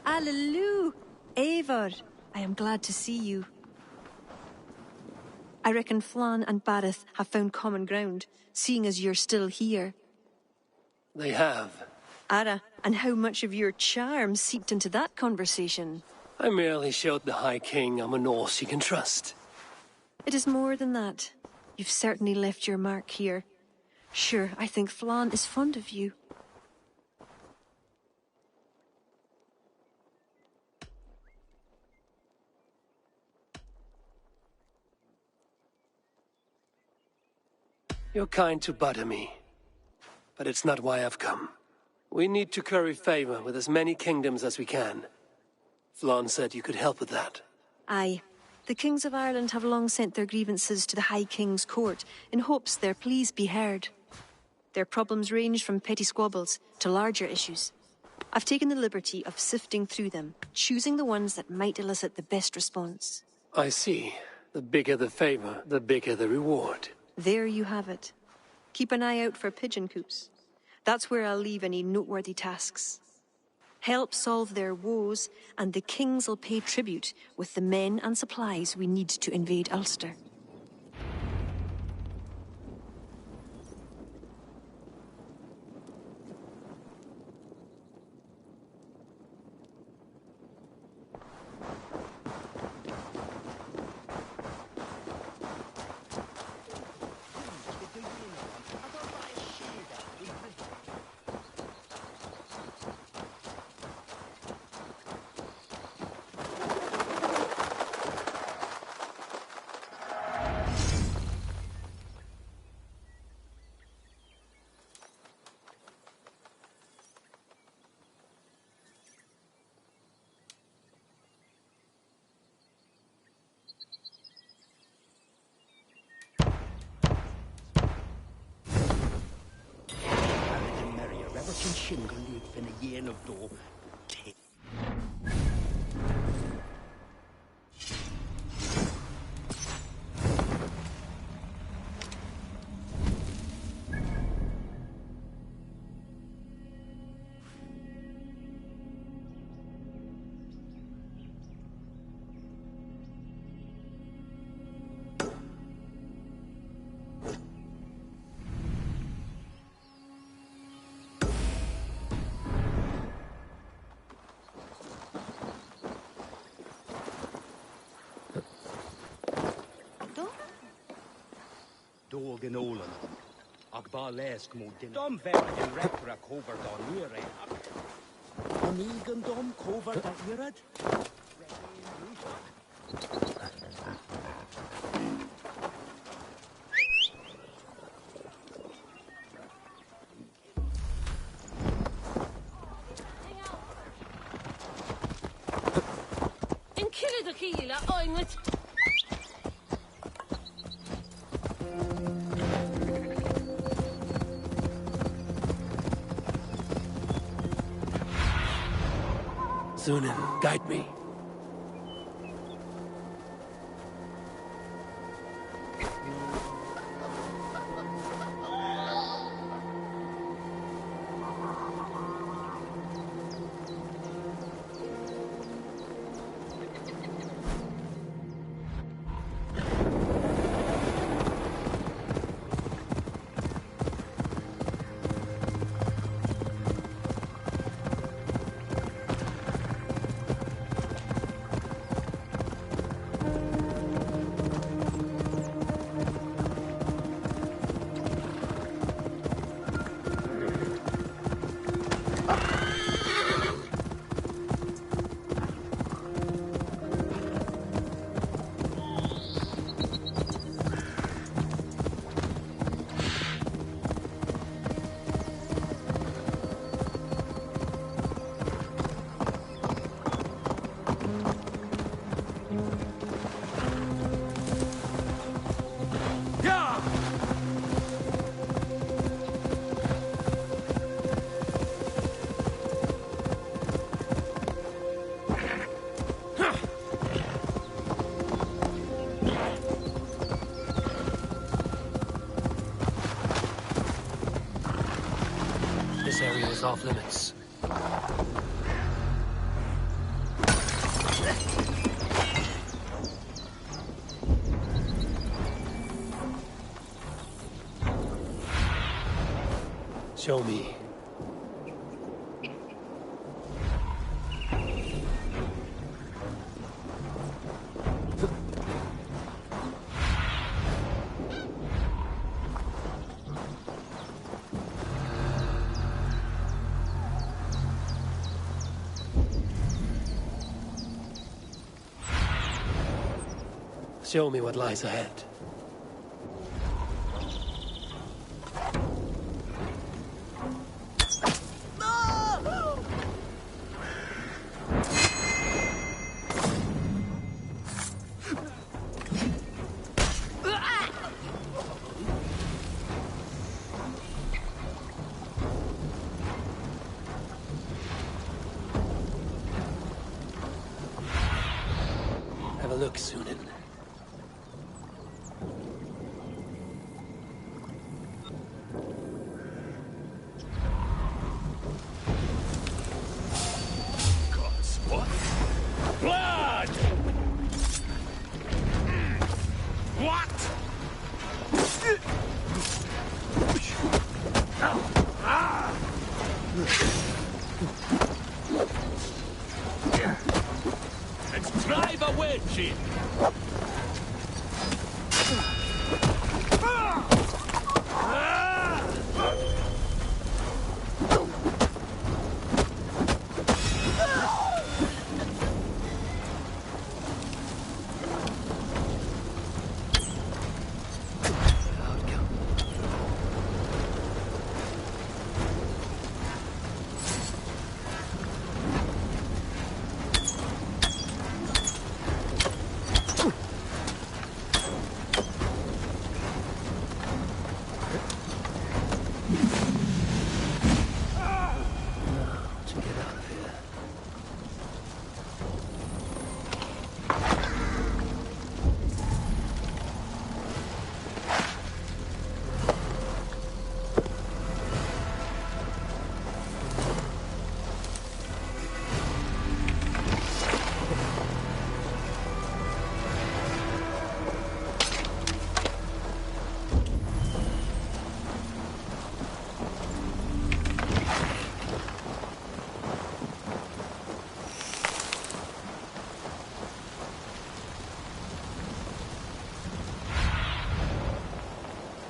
Hallelujah! Eivor, I am glad to see you. I reckon Flann and Barith have found common ground, seeing as you're still here. They have. Ara, and how much of your charm seeped into that conversation? I merely showed the High King I'm a Norse he can trust. It is more than that. You've certainly left your mark here. Sure, I think Flann is fond of you. You're kind to butter me, but it's not why I've come. We need to curry favor with as many kingdoms as we can. Flann said you could help with that. Aye. The kings of Ireland have long sent their grievances to the High King's court in hopes their pleas be heard. Their problems range from petty squabbles to larger issues. I've taken the liberty of sifting through them, choosing the ones that might elicit the best response. I see. The bigger the favor, the bigger the reward. There you have it. Keep an eye out for pigeon coops. That's where I'll leave any noteworthy tasks. Help solve their woes, and the kings'll pay tribute with the men and supplies we need to invade Ulster. Dógan ólan. Ag bá les gmó din. Dom ver in recra cover da nure. Onigan dom cover da irad. In kille de kila, I'm with. Sunan, guide me. This area is off limits. Show me. Show me what lies ahead. a look, Sunan. Gods, what? Blood! What? Let's drive a wedge in.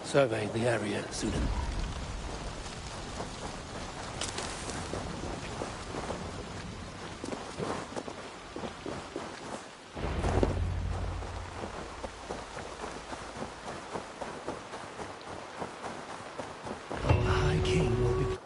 Survey the area, Sunan. Our High King will be...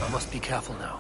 I must be careful now.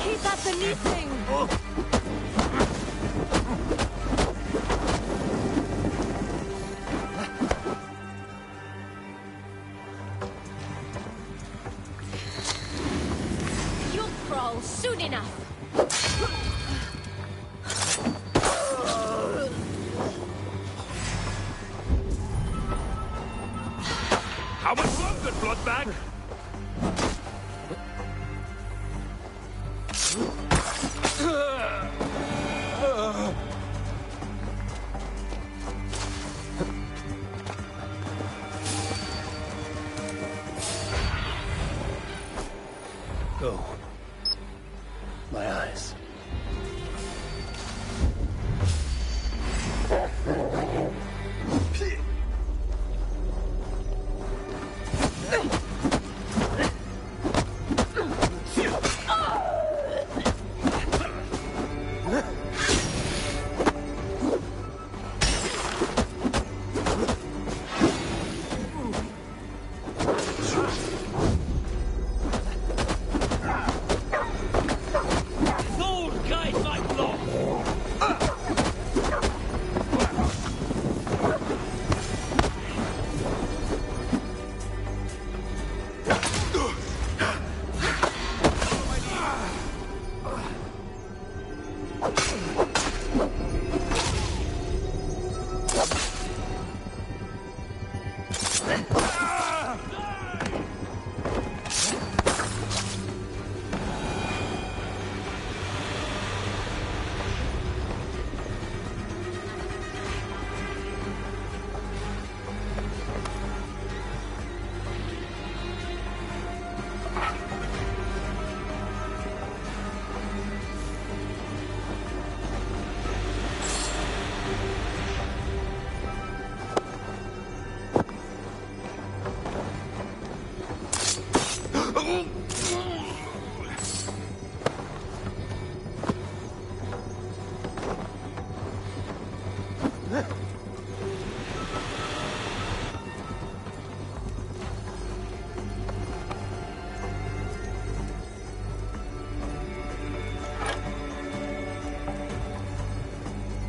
Keep that beneathing! You'll crawl soon enough. How much longer, Bloodbag? Go. My eyes.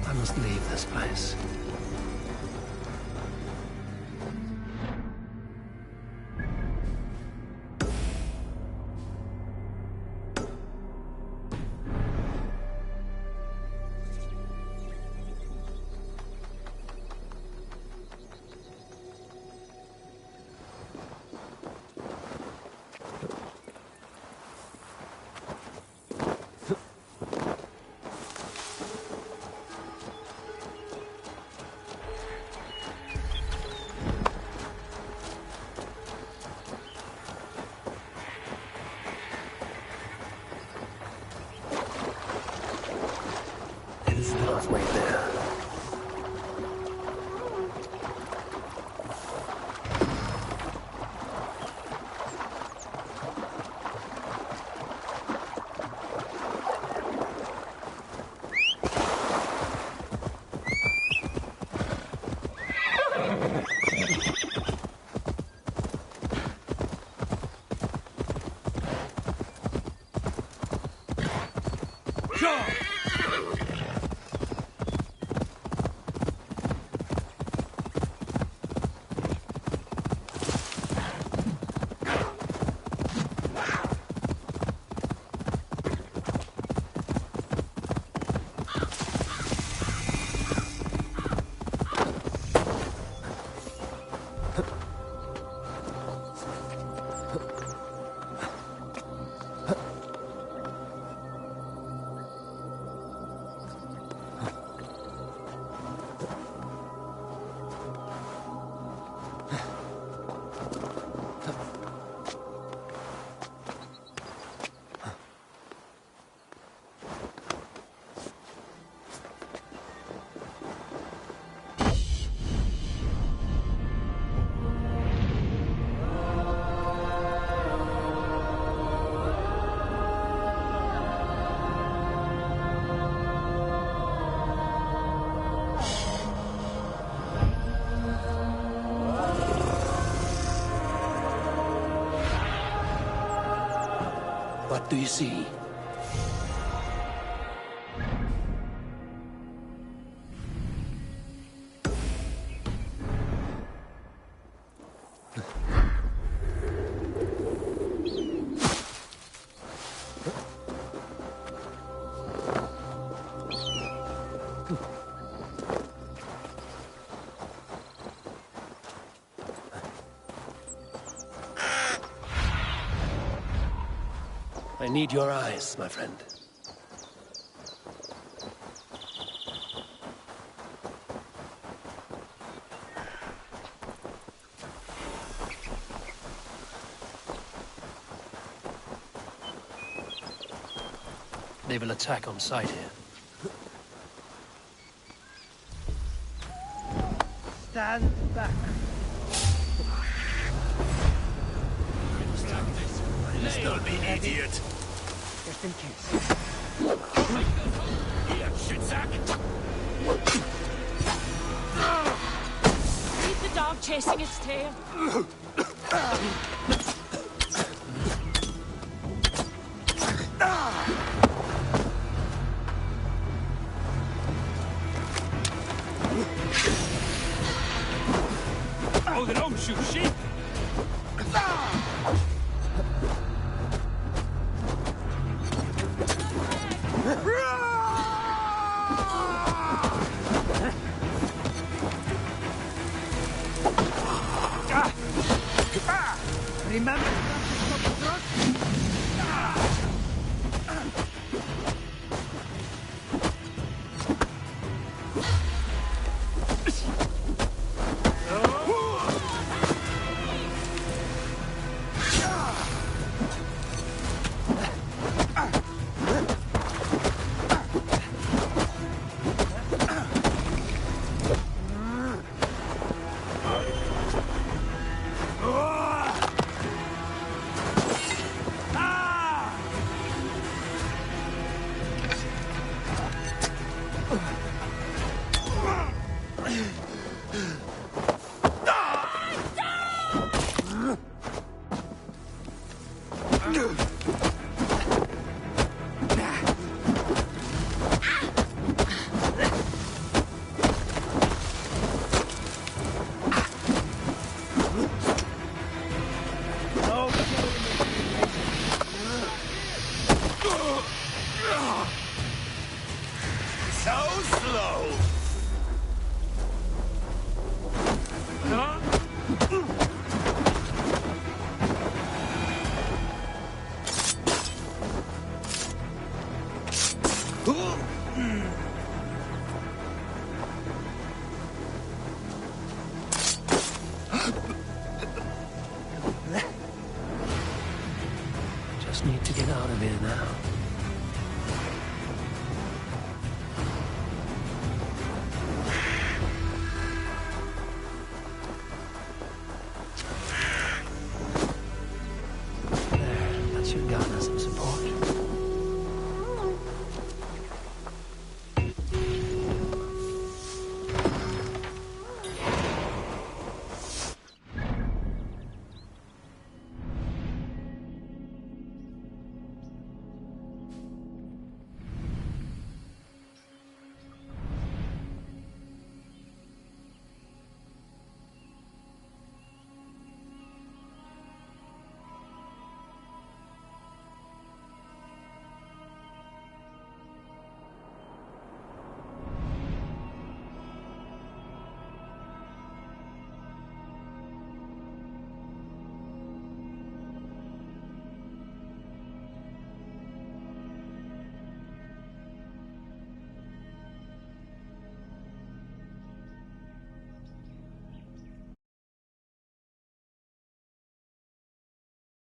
I must leave this place. It's halfway there. What do you see? I need your eyes, my friend. They will attack on sight here. Stand back. Don't be an idiot. Just in case. Here, shitsack! Keep the dog chasing its tail. Oh, they don't shoot sheep! Remember to stop So slow! Just need to get out of here now.